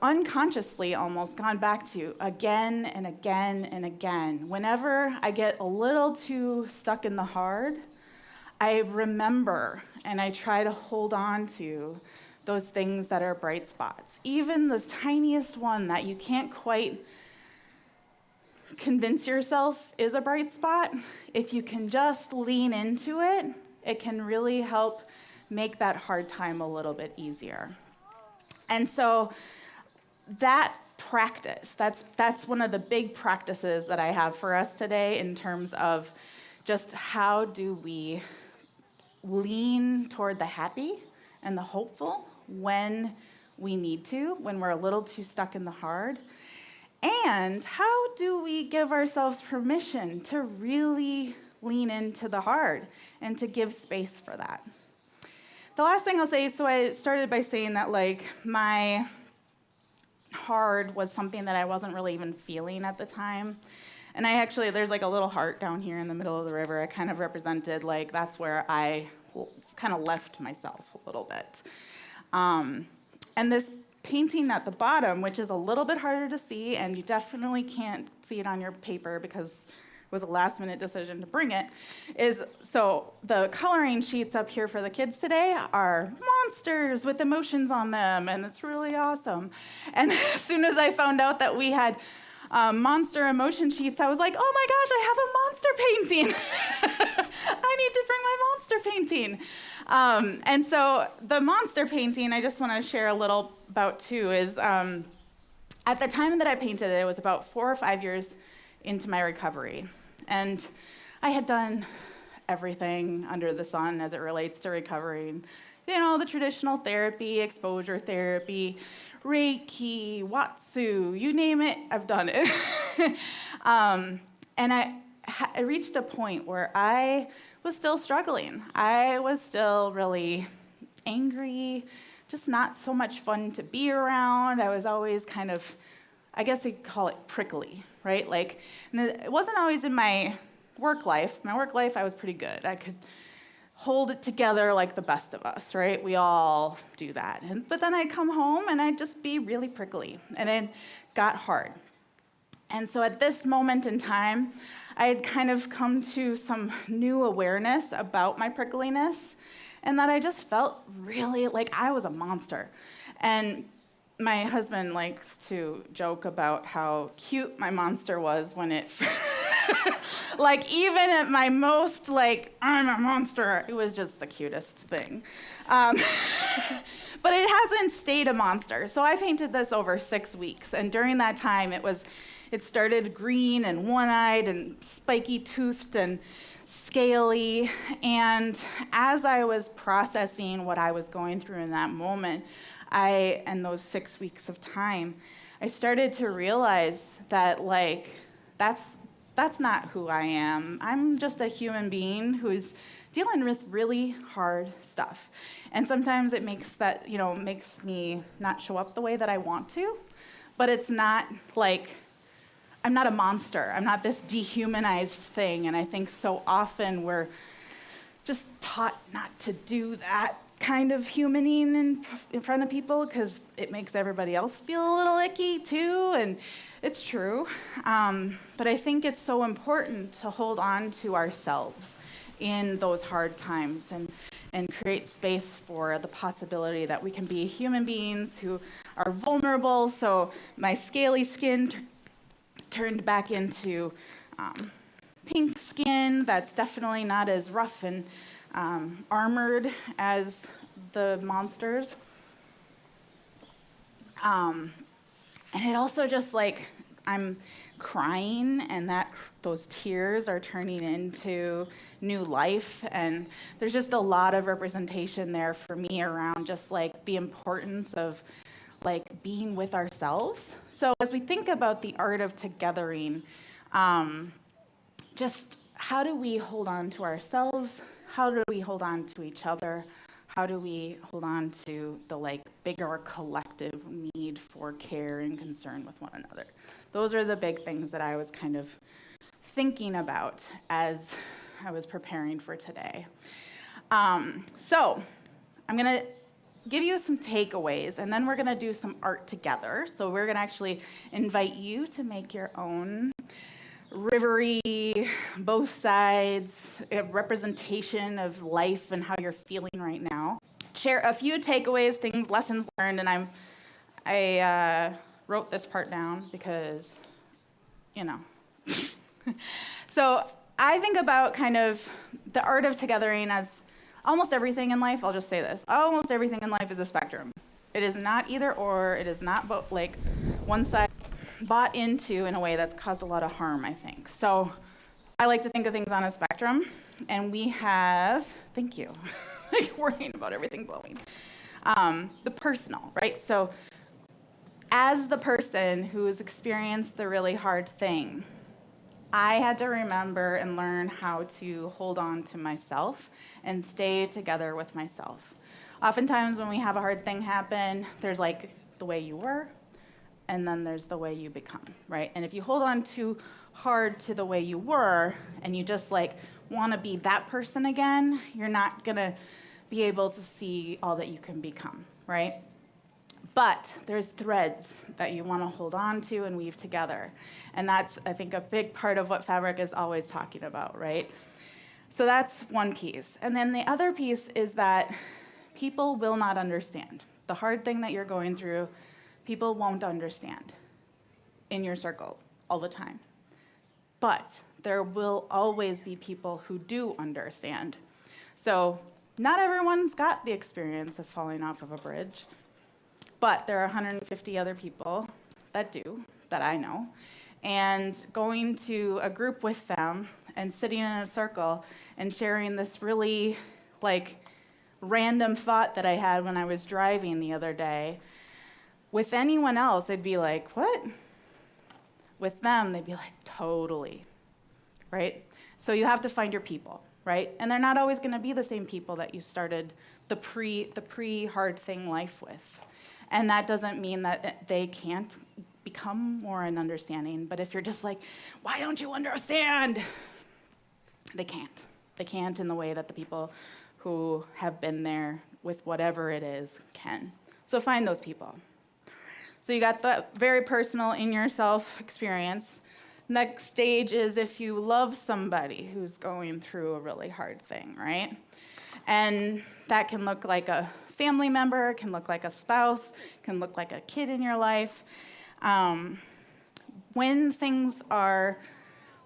Speaker 5: unconsciously almost gone back to again and again and again. Whenever I get a little too stuck in the hard, I remember and I try to hold on to those things that are bright spots. Even the tiniest one that you can't quite convince yourself is a bright spot, if you can just lean into it, it can really help make that hard time a little bit easier. And so that practice, that's one of the big practices that I have for us today in terms of just how do we lean toward the happy and the hopeful when we need to, when we're a little too stuck in the hard. And how do we give ourselves permission to really lean into the hard and to give space for that? The last thing I'll say, so I started by saying that like my hard was something that I wasn't really even feeling at the time. And I actually, there's like a little heart down here in the middle of the river. I kind of represented like that's where I kind of left myself a little bit. And this painting at the bottom, which is a little bit harder to see, and you definitely can't see it on your paper because it was a last-minute decision to bring it, is, so the coloring sheets up here for the kids today are monsters with emotions on them, and it's really awesome. And as soon as I found out that we had monster emotion sheets, I was like, oh my gosh, I have a monster painting. I need to bring my monster painting. And so the monster painting, I just want to share a little about too, is at the time that I painted it, it was about 4 or 5 years into my recovery. And I had done everything under the sun as it relates to recovery. You know, the traditional therapy, exposure therapy, Reiki, Watsu, you name it, I've done it. And I reached a point where I was still struggling. I was still really angry, just not so much fun to be around. I was always kind of, I guess you'd call it prickly, right? Like, and it wasn't always in my work life. My work life, I was pretty good. I could hold it together like the best of us, right? We all do that. But then I'd come home and I'd just be really prickly, and it got hard. And so at this moment in time, I had kind of come to some new awareness about my prickliness, and that I just felt really like I was a monster. And my husband likes to joke about how cute my monster was when it, like even at my most like, I'm a monster, it was just the cutest thing. But it hasn't stayed a monster. So I painted this over 6 weeks, and during that time it started green and one-eyed and spiky-toothed and scaly. And as I was processing what I was going through in that moment, in those 6 weeks of time, I started to realize that like, that's not who I am. I'm just a human being who's dealing with really hard stuff. And sometimes it makes me not show up the way that I want to. but it's not like, I'm not a monster. I'm not this dehumanized thing. And I think so often we're just taught not to do that kind of humaning in front of people because it makes everybody else feel a little icky too. And it's true. But I think it's so important to hold on to ourselves in those hard times and create space for the possibility that we can be human beings who are vulnerable. So my scaly skin turned back into pink skin that's definitely not as rough and armored as the monsters. And it also just like, I'm crying and those tears are turning into new life. And there's just a lot of representation there for me around just like the importance of like being with ourselves. So as we think about the art of togethering, just how do we hold on to ourselves? How do we hold on to each other? How do we hold on to the like bigger collective need for care and concern with one another? Those are the big things that I was kind of thinking about as I was preparing for today. So I'm gonna give you some takeaways, and then we're gonna do some art together. So we're gonna actually invite you to make your own rivery, both sides, a representation of life and how you're feeling right now. Share a few takeaways, things, lessons learned, and I wrote this part down because, you know. So I think about kind of the art of togethering as almost everything in life. I'll just say this. Almost everything in life is a spectrum. It is not either or. It is not like one side bought into in a way that's caused a lot of harm, I think. So I like to think of things on a spectrum. And we have, thank you, like worrying about everything blowing. The personal, right? So as the person who has experienced the really hard thing, I had to remember and learn how to hold on to myself and stay together with myself. Oftentimes when we have a hard thing happen, there's like the way you were, and then there's the way you become, right? And if you hold on too hard to the way you were, and you just like want to be that person again, you're not gonna be able to see all that you can become, right? But there's threads that you want to hold on to and weave together. And that's, I think, a big part of what Fabric is always talking about, right? So that's one piece. And then the other piece is that people will not understand. The hard thing that you're going through, people won't understand in your circle all the time. But there will always be people who do understand. So not everyone's got the experience of falling off of a bridge. But there are 150 other people that do, that I know. And going to a group with them and sitting in a circle and sharing this really like random thought that I had when I was driving the other day, with anyone else, they'd be like, what? With them, they'd be like, totally, right? So you have to find your people, right? And they're not always gonna be the same people that you started the pre-hard thing life with. And that doesn't mean that they can't become more understanding, but if you're just like, why don't you understand? They can't. They can't in the way that the people who have been there with whatever it is can. So find those people. So you got the very personal in yourself experience. Next stage is if you love somebody who's going through a really hard thing, right? And that can look like a family member, can look like a spouse, can look like a kid in your life. When things are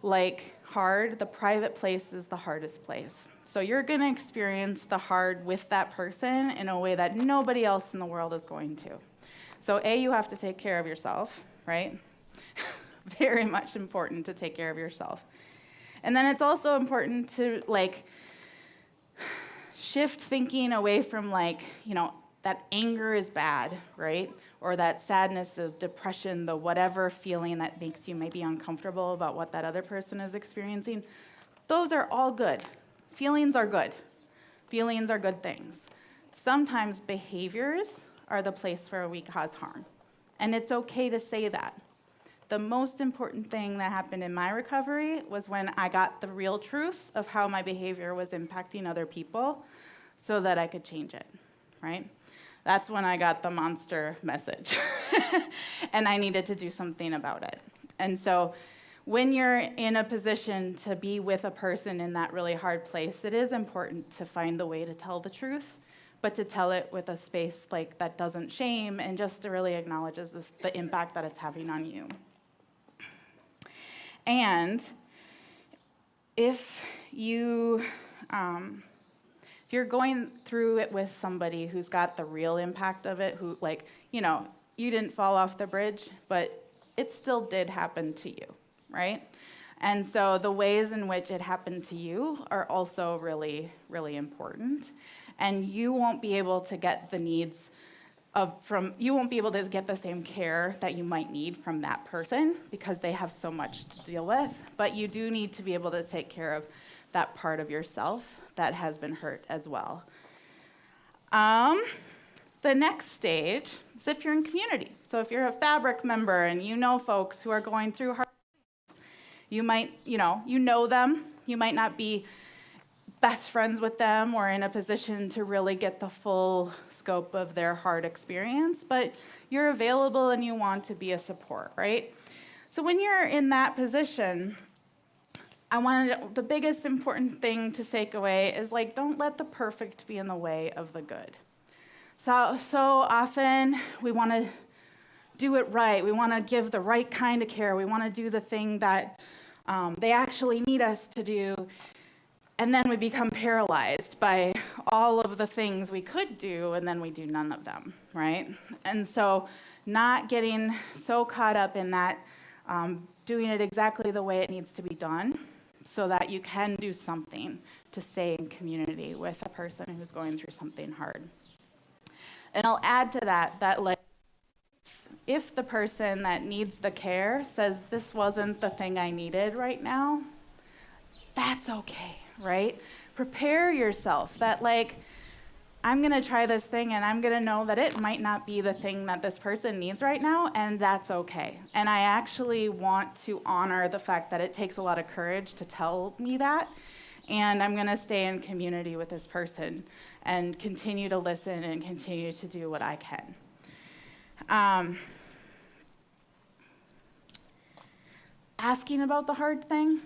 Speaker 5: like hard, the private place is the hardest place. So you're gonna experience the hard with that person in a way that nobody else in the world is going to. So you have to take care of yourself, right? Very much important to take care of yourself. And then it's also important to like shift thinking away from like, you know, that anger is bad, right? Or that sadness, the depression, the whatever feeling that makes you maybe uncomfortable about what that other person is experiencing. Those are all good. Feelings are good. Feelings are good things. Sometimes behaviors are the place where we cause harm. And it's okay to say that. The most important thing that happened in my recovery was when I got the real truth of how my behavior was impacting other people so that I could change it, right? That's when I got the monster message. And I needed to do something about it. And so when you're in a position to be with a person in that really hard place, it is important to find the way to tell the truth, but to tell it with a space like that doesn't shame and just really acknowledges the impact that it's having on you. And if you're going through it with somebody who's got the real impact of it, who, like, you know, you didn't fall off the bridge, but it still did happen to you, right? And so the ways in which it happened to you are also really, really important. And you won't be able to get the needs you won't be able to get the same care that you might need from that person because they have so much to deal with, but you do need to be able to take care of that part of yourself that has been hurt as well. The next stage is if you're in community. So if you're a Fabric member and you know folks who are going through hard things, you might, you know them, you might not be best friends with them or in a position to really get the full scope of their hard experience, but you're available and you want to be a support, right? So when you're in that position, the biggest important thing to take away is, like, don't let the perfect be in the way of the good. So often we want to do it right. We want to give the right kind of care. We want to do the thing that they actually need us to do. And then we become paralyzed by all of the things we could do, and then we do none of them, right? And so not getting so caught up in that, doing it exactly the way it needs to be done so that you can do something to stay in community with a person who's going through something hard. And I'll add to that like, if the person that needs the care says, this wasn't the thing I needed right now, that's okay. Right? Prepare yourself that, like, I'm going to try this thing and I'm going to know that it might not be the thing that this person needs right now, and that's okay. And I actually want to honor the fact that it takes a lot of courage to tell me that, and I'm going to stay in community with this person and continue to listen and continue to do what I can. Asking about the hard thing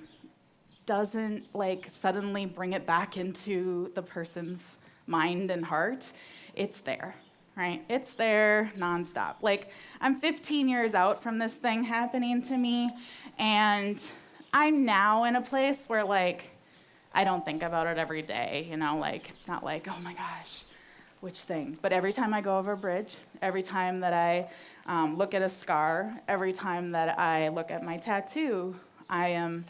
Speaker 5: doesn't, like, suddenly bring it back into the person's mind and heart. It's there, right? It's there nonstop. Like, I'm 15 years out from this thing happening to me, and I'm now in a place where, like, I don't think about it every day, like, it's not like, oh my gosh, which thing? But every time I go over a bridge, every time that I look at a scar, every time that I look at my tattoo, I am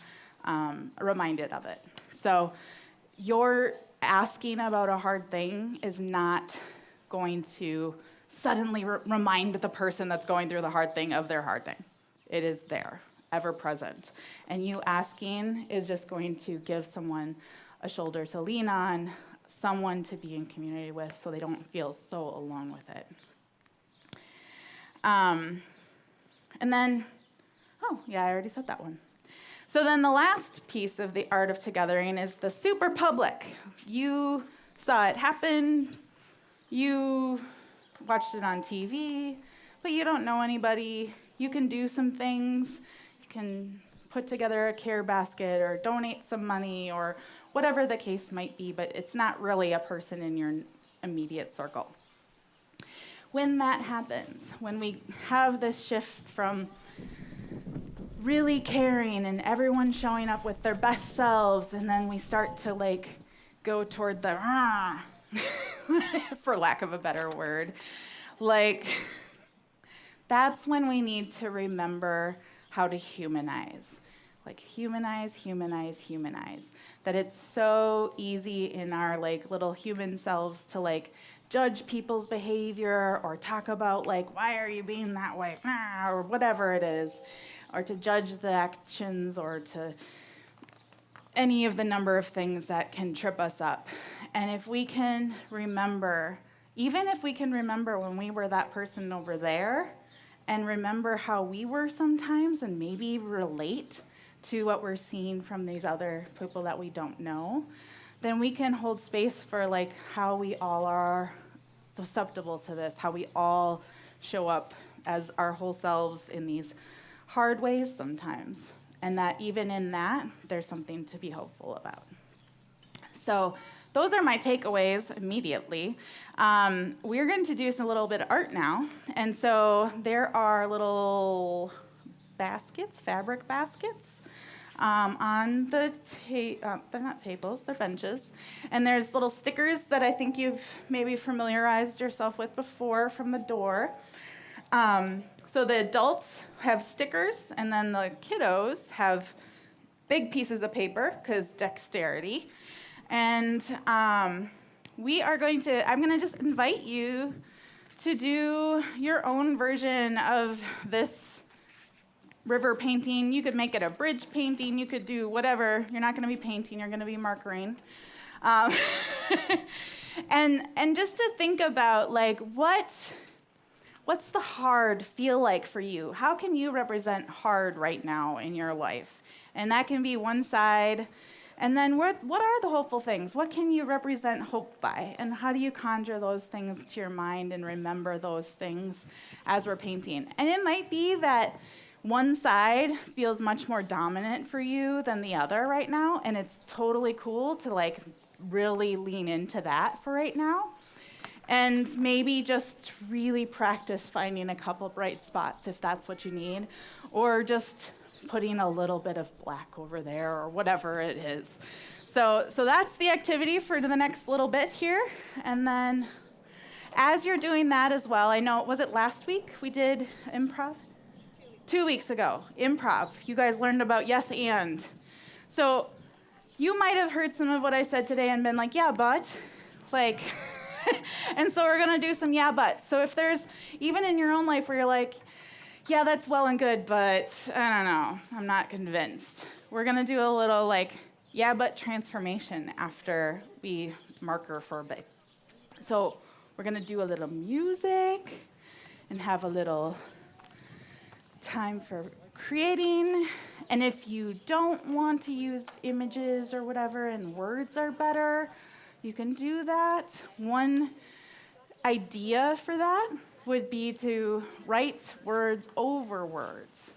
Speaker 5: reminded of it. So your asking about a hard thing is not going to suddenly remind the person that's going through the hard thing of their hard thing. It is there, ever present. And you asking is just going to give someone a shoulder to lean on, someone to be in community with so they don't feel so alone with it. And then, I already said that one. So then the last piece of the art of togethering is the super public. You saw it happen, you watched it on TV, but you don't know anybody. You can do some things. You can put together a care basket or donate some money or whatever the case might be, but it's not really a person in your immediate circle. When that happens, when we have this shift from really caring and everyone showing up with their best selves, and then we start to, like, go toward the for lack of a better word, like, that's when we need to remember how to humanize. Like, humanize. That it's so easy in our, like, little human selves to, like, judge people's behavior or talk about, like, why are you being that way, or whatever it is, or to judge the actions or to any of the number of things that can trip us up. And if we can remember, even if we can remember when we were that person over there, and remember how we were sometimes and maybe relate to what we're seeing from these other people that we don't know, then we can hold space for like how we all are susceptible to this, how we all show up as our whole selves in these hard ways sometimes. And that even in that, there's something to be hopeful about. So those are my takeaways immediately. We're going to do a little bit of art now. And so there are little baskets, fabric baskets, on the they're not tables, they're benches. And there's little stickers that I think you've maybe familiarized yourself with before from the door. So the adults have stickers, and then the kiddos have big pieces of paper, because dexterity. And we are going to, I'm going to just invite you to do your own version of this river painting. You could make it a bridge painting. You could do whatever. You're not going to be painting. You're going to be markering. And just to think about, like, what's the hard feel like for you? How can you represent hard right now in your life? And that can be one side. And then what are the hopeful things? What can you represent hope by? And how do you conjure those things to your mind and remember those things as we're painting? And it might be that one side feels much more dominant for you than the other right now, and it's totally cool to like really lean into that for right now. And maybe just really practice finding a couple bright spots if that's what you need, or just putting a little bit of black over there or whatever it is. So that's the activity for the next little bit here. And then as you're doing that as well, I know, was it last week we did improv? 2 weeks ago, improv. You guys learned about yes and. So you might have heard some of what I said today and been like, yeah, but, like, and so we're gonna do some yeah, but. So if there's, even in your own life where you're like, yeah, that's well and good, but I don't know, I'm not convinced. We're gonna do a little like, yeah, but transformation after we marker for a bit. So we're gonna do a little music and have a little time for creating. And if you don't want to use images or whatever and words are better, you can do that. One idea for that would be to write words over words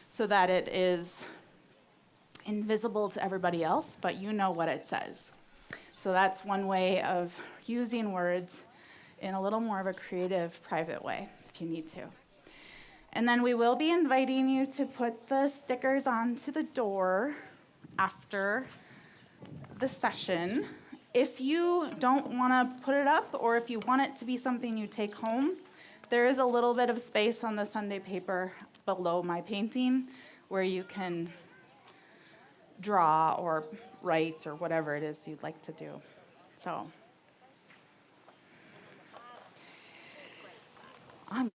Speaker 5: so that it is invisible to everybody else, but you know what it says. So that's one way of using words in a little more of a creative, private way, if you need to. And then we will be inviting you to put the stickers onto the door after the session. If you don't want to put it up, or if you want it to be something you take home, there is a little bit of space on the Sunday paper below my painting where you can draw or write or whatever it is you'd like to do. So I'm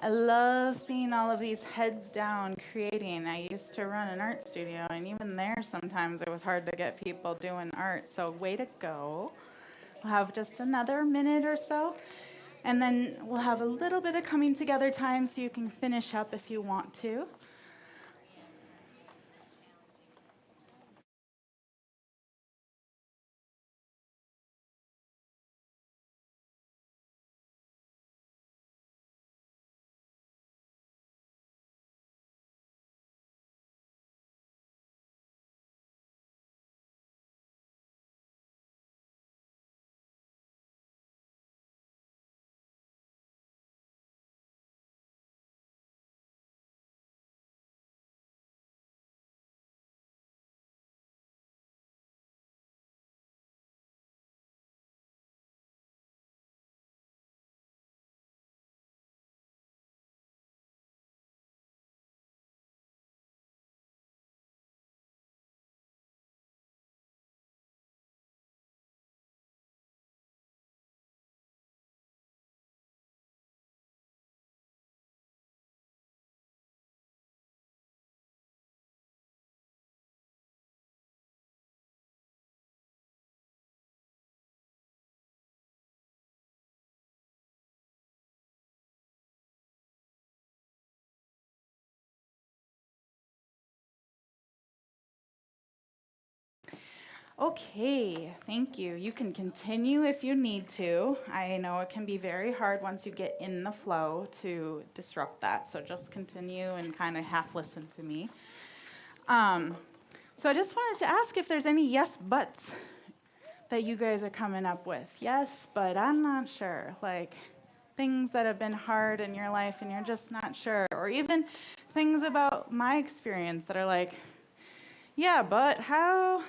Speaker 5: I love seeing all of these heads down creating. I used to run an art studio, and even there sometimes it was hard to get people doing art. So way to go. We'll have just another minute or so, and then we'll have a little bit of coming together time so you can finish up if you want to. Okay, thank you. You can continue if you need to. I know it can be very hard once you get in the flow to disrupt that, so just continue and kind of half listen to me. So I just wanted to ask if there's any yes buts that you guys are coming up with. Yes, but I'm not sure. Like things that have been hard in your life and you're just not sure. Or even things about my experience that are like, yeah, but how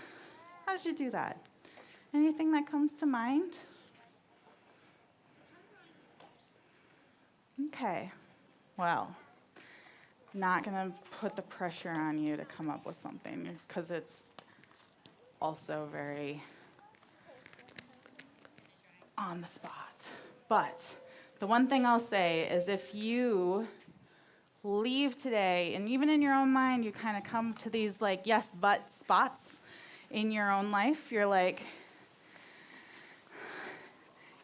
Speaker 5: did you do that? Anything that comes to mind? Okay. Well, not going to put the pressure on you to come up with something because it's also very on the spot. But the one thing I'll say is if you leave today, and even in your own mind, you kind of come to these like yes, but spots in your own life, you're like,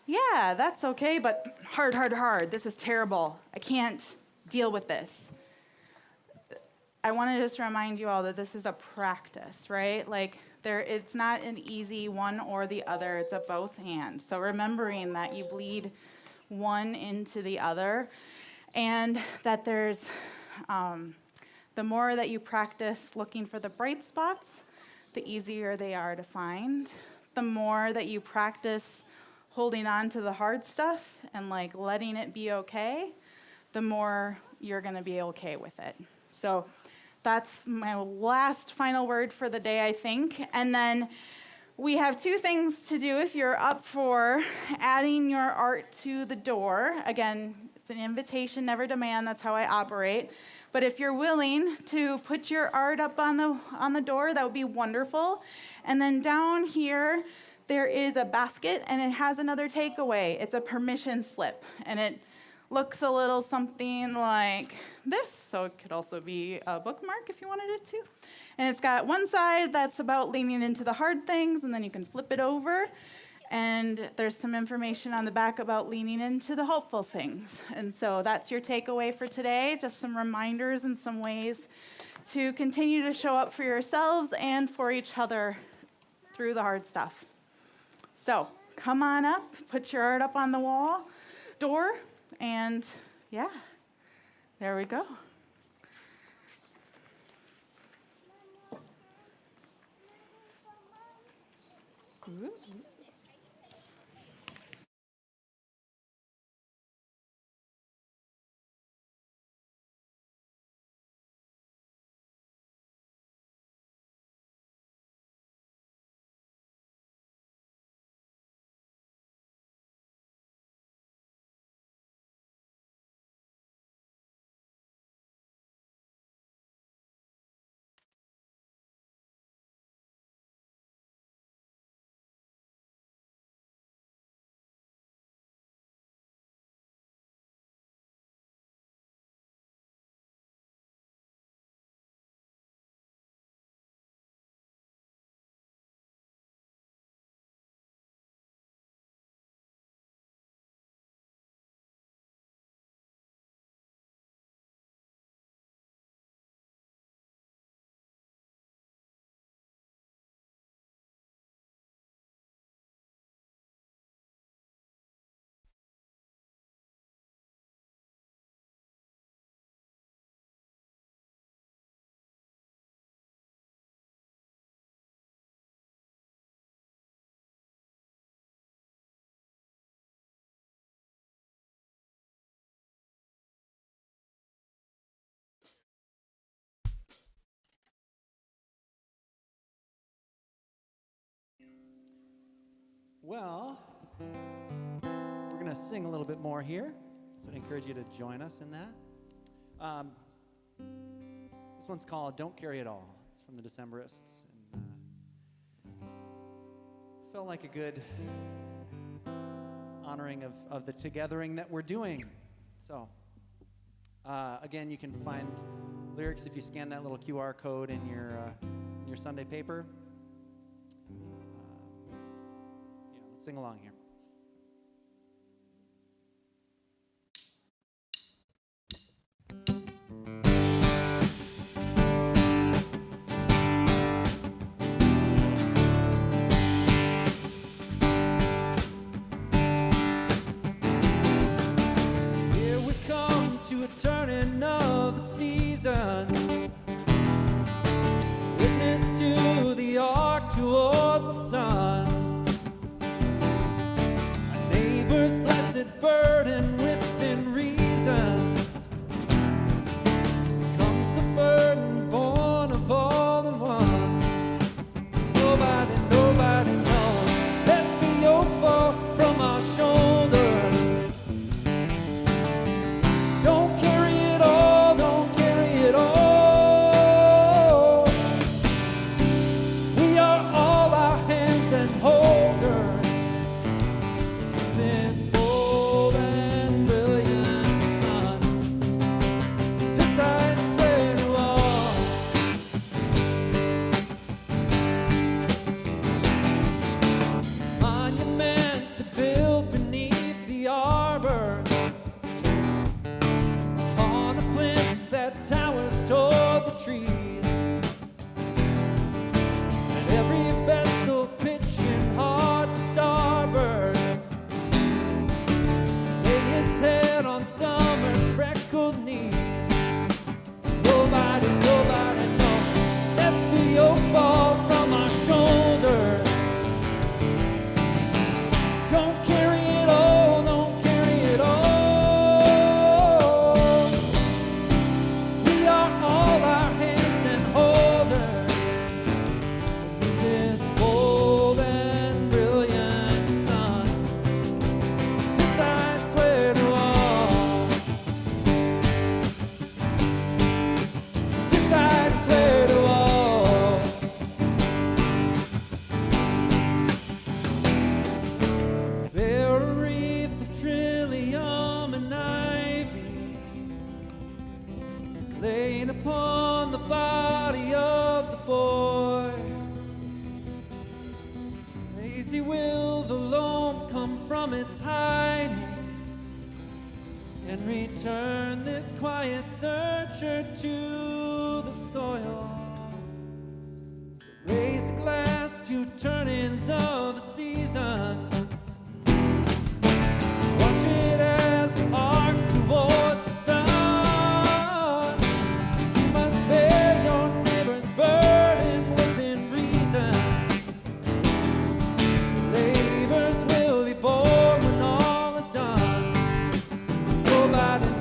Speaker 5: yeah, that's okay, but hard. This is terrible. I can't deal with this. I want to just remind you all that this is a practice, right? Like it's not an easy one or the other. It's a both and. So remembering that you bleed one into the other, and that there's the more that you practice looking for the bright spots, the easier they are to find. The more that you practice holding on to the hard stuff and like letting it be okay, the more you're going to be okay with it. So that's my last final word for the day, I think. And then we have two things to do if you're up for adding your art to the door. Again, it's an invitation, never demand. That's how I operate. But if you're willing to put your art up on the door, that would be wonderful. And then down here, there is a basket, and it has another takeaway. It's a permission slip, and it looks a little something like this. So it could also be a bookmark if you wanted it to. And it's got one side that's about leaning into the hard things, and then you can flip it over. And there's some information on the back about leaning into the hopeful things. And so that's your takeaway for today, just some reminders and some ways to continue to show up for yourselves and for each other through the hard stuff. So come on up, put your art up on the door, and yeah, there we go. Ooh.
Speaker 1: Well, we're going to sing a little bit more here, so I'd encourage you to join us in that. This one's called Don't Carry It All. It's from the Decemberists. And, felt like a good honoring of the togethering that we're doing. So, again, you can find lyrics if you scan that little QR code in your Sunday paper. Let's sing along here. Here we come to a turning of the season. Witness to the arc towards the sun. Neighbor's blessed burden within reason becomes a burden born of all in one. Nobody knows. Let the yoke fall from our shoulders. Don't carry it all, don't carry it all. We are all our hands and holders. This bold and brilliant sun, this I swear to all. Monument to build beneath the arbors, on a plinth that towers toward the trees, and every vessel pitching hard to starboard. Its head on summer's freckled knees. Nobody knows. Let the yoke fall from our shoulders. Don't carry it all, don't carry it all. We are all our hands and holders. This bold and brilliant sun, this I swear to all. This I swear to all. Bear a wreath of trillium and ivy, laying upon the body of the boy. Lazy will the loam come from its hiding, and return this quiet searcher to the soil. So raise a glass to turnings of the season. Watch it as it arcs towards the sun. You must bear your neighbor's burden within reason. Labors will be born when all is done.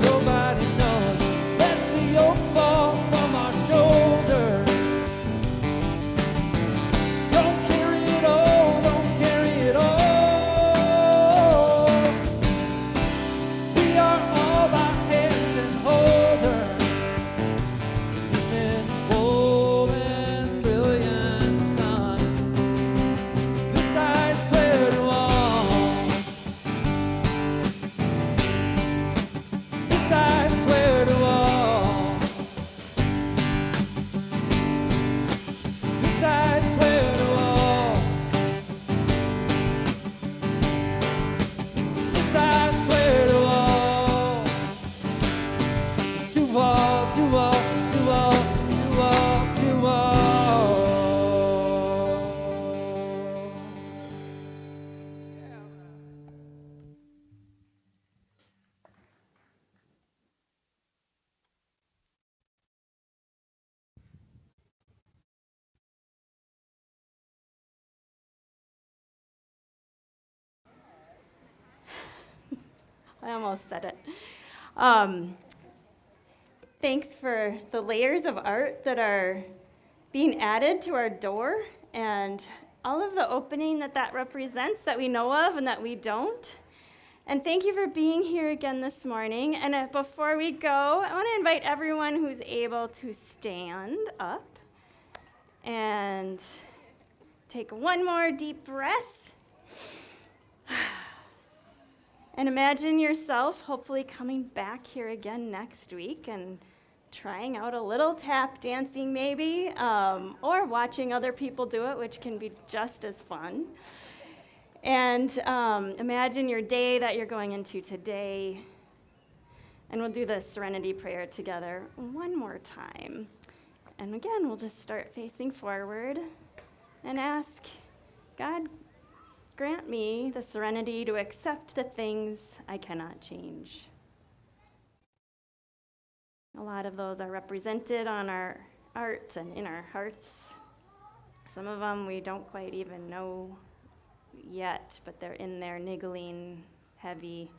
Speaker 1: Nobody knows. Let the yoke fall from our shoulders. Don't carry it all, don't carry it all. We are all our hands and holders. This bold and brilliant sun, this I swear to all. This I swear to all. This I swear to all. This I swear to all. To all, to all, to all, to all, to all.
Speaker 11: I almost said it. Thanks for the layers of art that are being added to our door, and all of the opening that represents that we know of and that we don't. And thank you for being here again this morning. And before we go, I want to invite everyone who's able to stand up and take one more deep breath. And imagine yourself hopefully coming back here again next week and trying out a little tap dancing maybe, or watching other people do it, which can be just as fun. And imagine your day that you're going into today. And we'll do the serenity prayer together one more time. And again, we'll just start facing forward and ask, God, grant me the serenity to accept the things I cannot change. A lot of those are represented on our art and in our hearts. Some of them we don't quite even know yet, but they're in there niggling, heavy.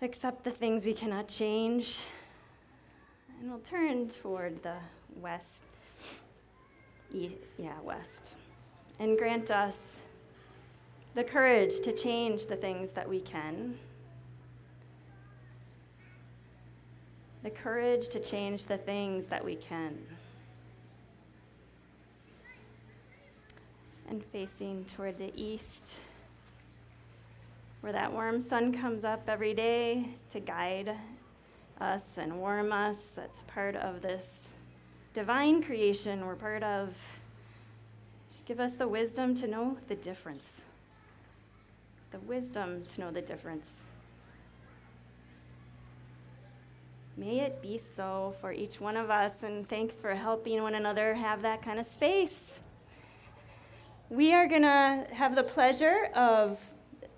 Speaker 11: Accept the things we cannot change. And we'll turn toward the west. West. And grant us the courage to change the things that we can. The courage to change the things that we can. And facing toward the east, where that warm sun comes up every day to guide us and warm us. That's part of this divine creation we're part of. Give us the wisdom to know the difference. The wisdom to know the difference. May it be so for each one of us, and thanks for helping one another have that kind of space. We are going to have the pleasure of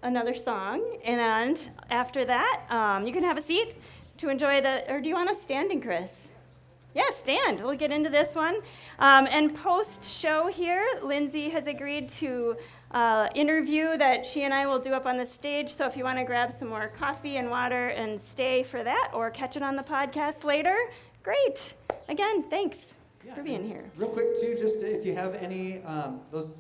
Speaker 11: another song, and after that, you can have a seat to enjoy or do you want to stand in, Chris? Yeah, stand. We'll get into this one. And post-show here, Lindsay has agreed to interview that she and I will do up on the stage. So if you want to grab some more coffee and water and stay for that, or catch it on the podcast later, great. Again, thanks for being here.
Speaker 12: Real quick too, just if you have any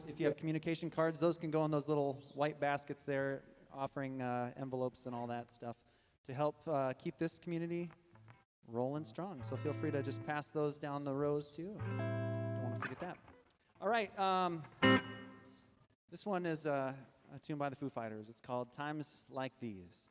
Speaker 12: if you have communication cards, those can go in those little white baskets there, offering envelopes and all that stuff to help keep this community rolling strong. So feel free to just pass those down the rows too. Don't want to forget that. All right. This one is a tune by the Foo Fighters. It's called Times Like These.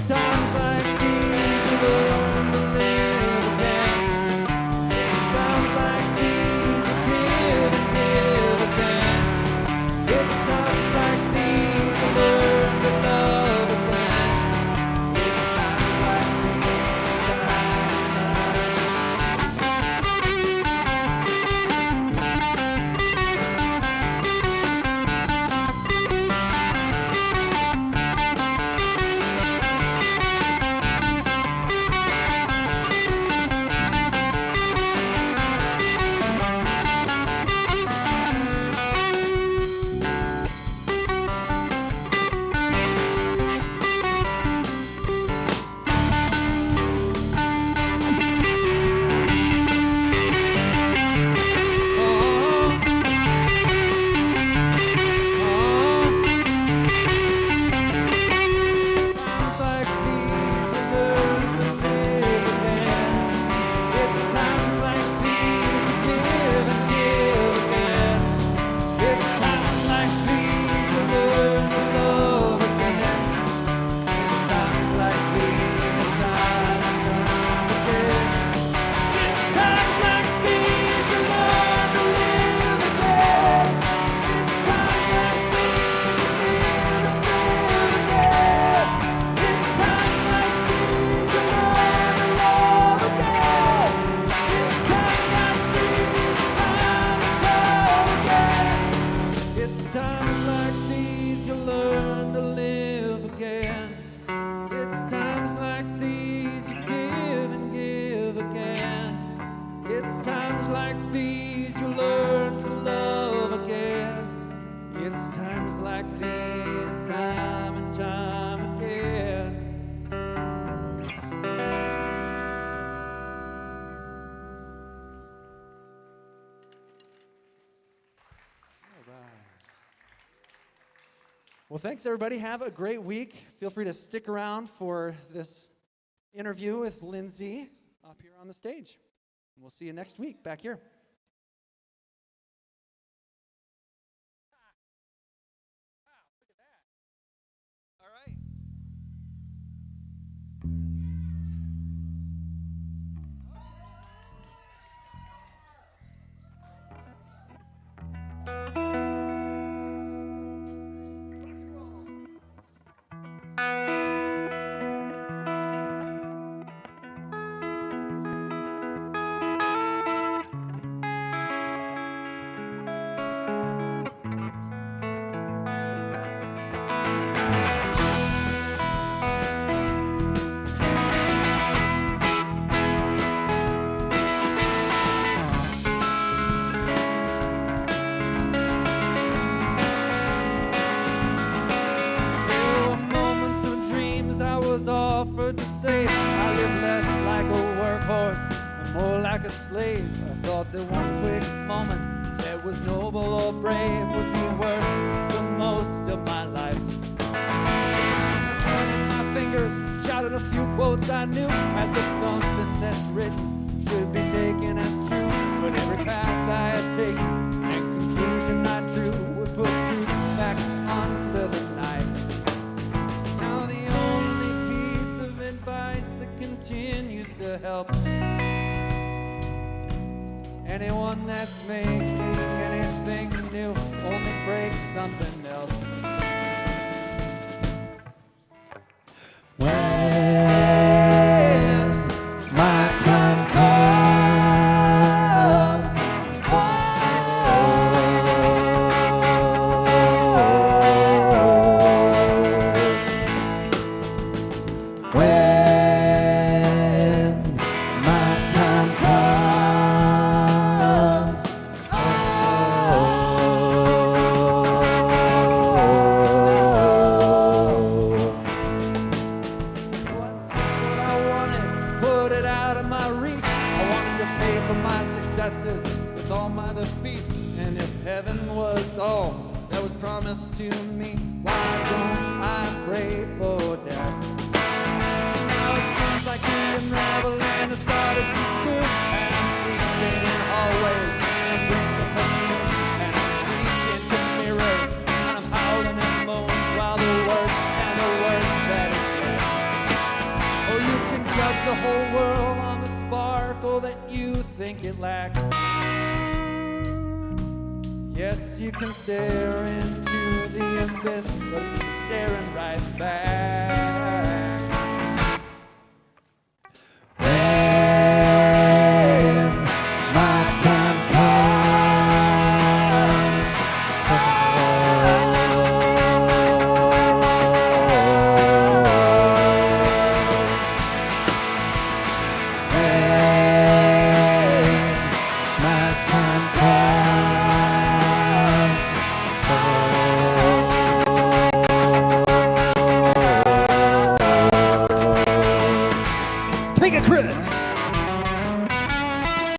Speaker 12: Times like these, we learn to live.
Speaker 1: like these you learn to love again. It's times like these, time and time again. Well, thanks, everybody. Have a great week. Feel free to stick around for this interview with Lindsay up here on the stage. We'll see you next week back here. Offered to say I live less like a workhorse and more like a slave. I thought that one quick moment that was noble or brave would be worth the most of my life. Pointed my fingers, shouted a few quotes I knew, as if something that's written should be taken as true. But every path I had taken and conclusion I drew would put truth back under the knife. Now the only piece of advice that continues to help is anyone that's making anything new only breaks something else. When my time comes, when my time comes, what I wanted, put it out of my reach. I wanted to pay for my successes with all my defeats. And if heaven was all that was promised to me, why don't I pray for death? Now it seems like the unraveling has started to soon, and I'm sleeping in hallways, and I'm drinking perfume, and I'm speaking to mirrors, and I'm howling at moans while the worse and the worse that it gets. Oh, you can judge the whole world on the sparkle that you think it lacks. Yes, you can stare into the abyss, but it's staring right back. When my time comes, when my time comes, take it, Chris.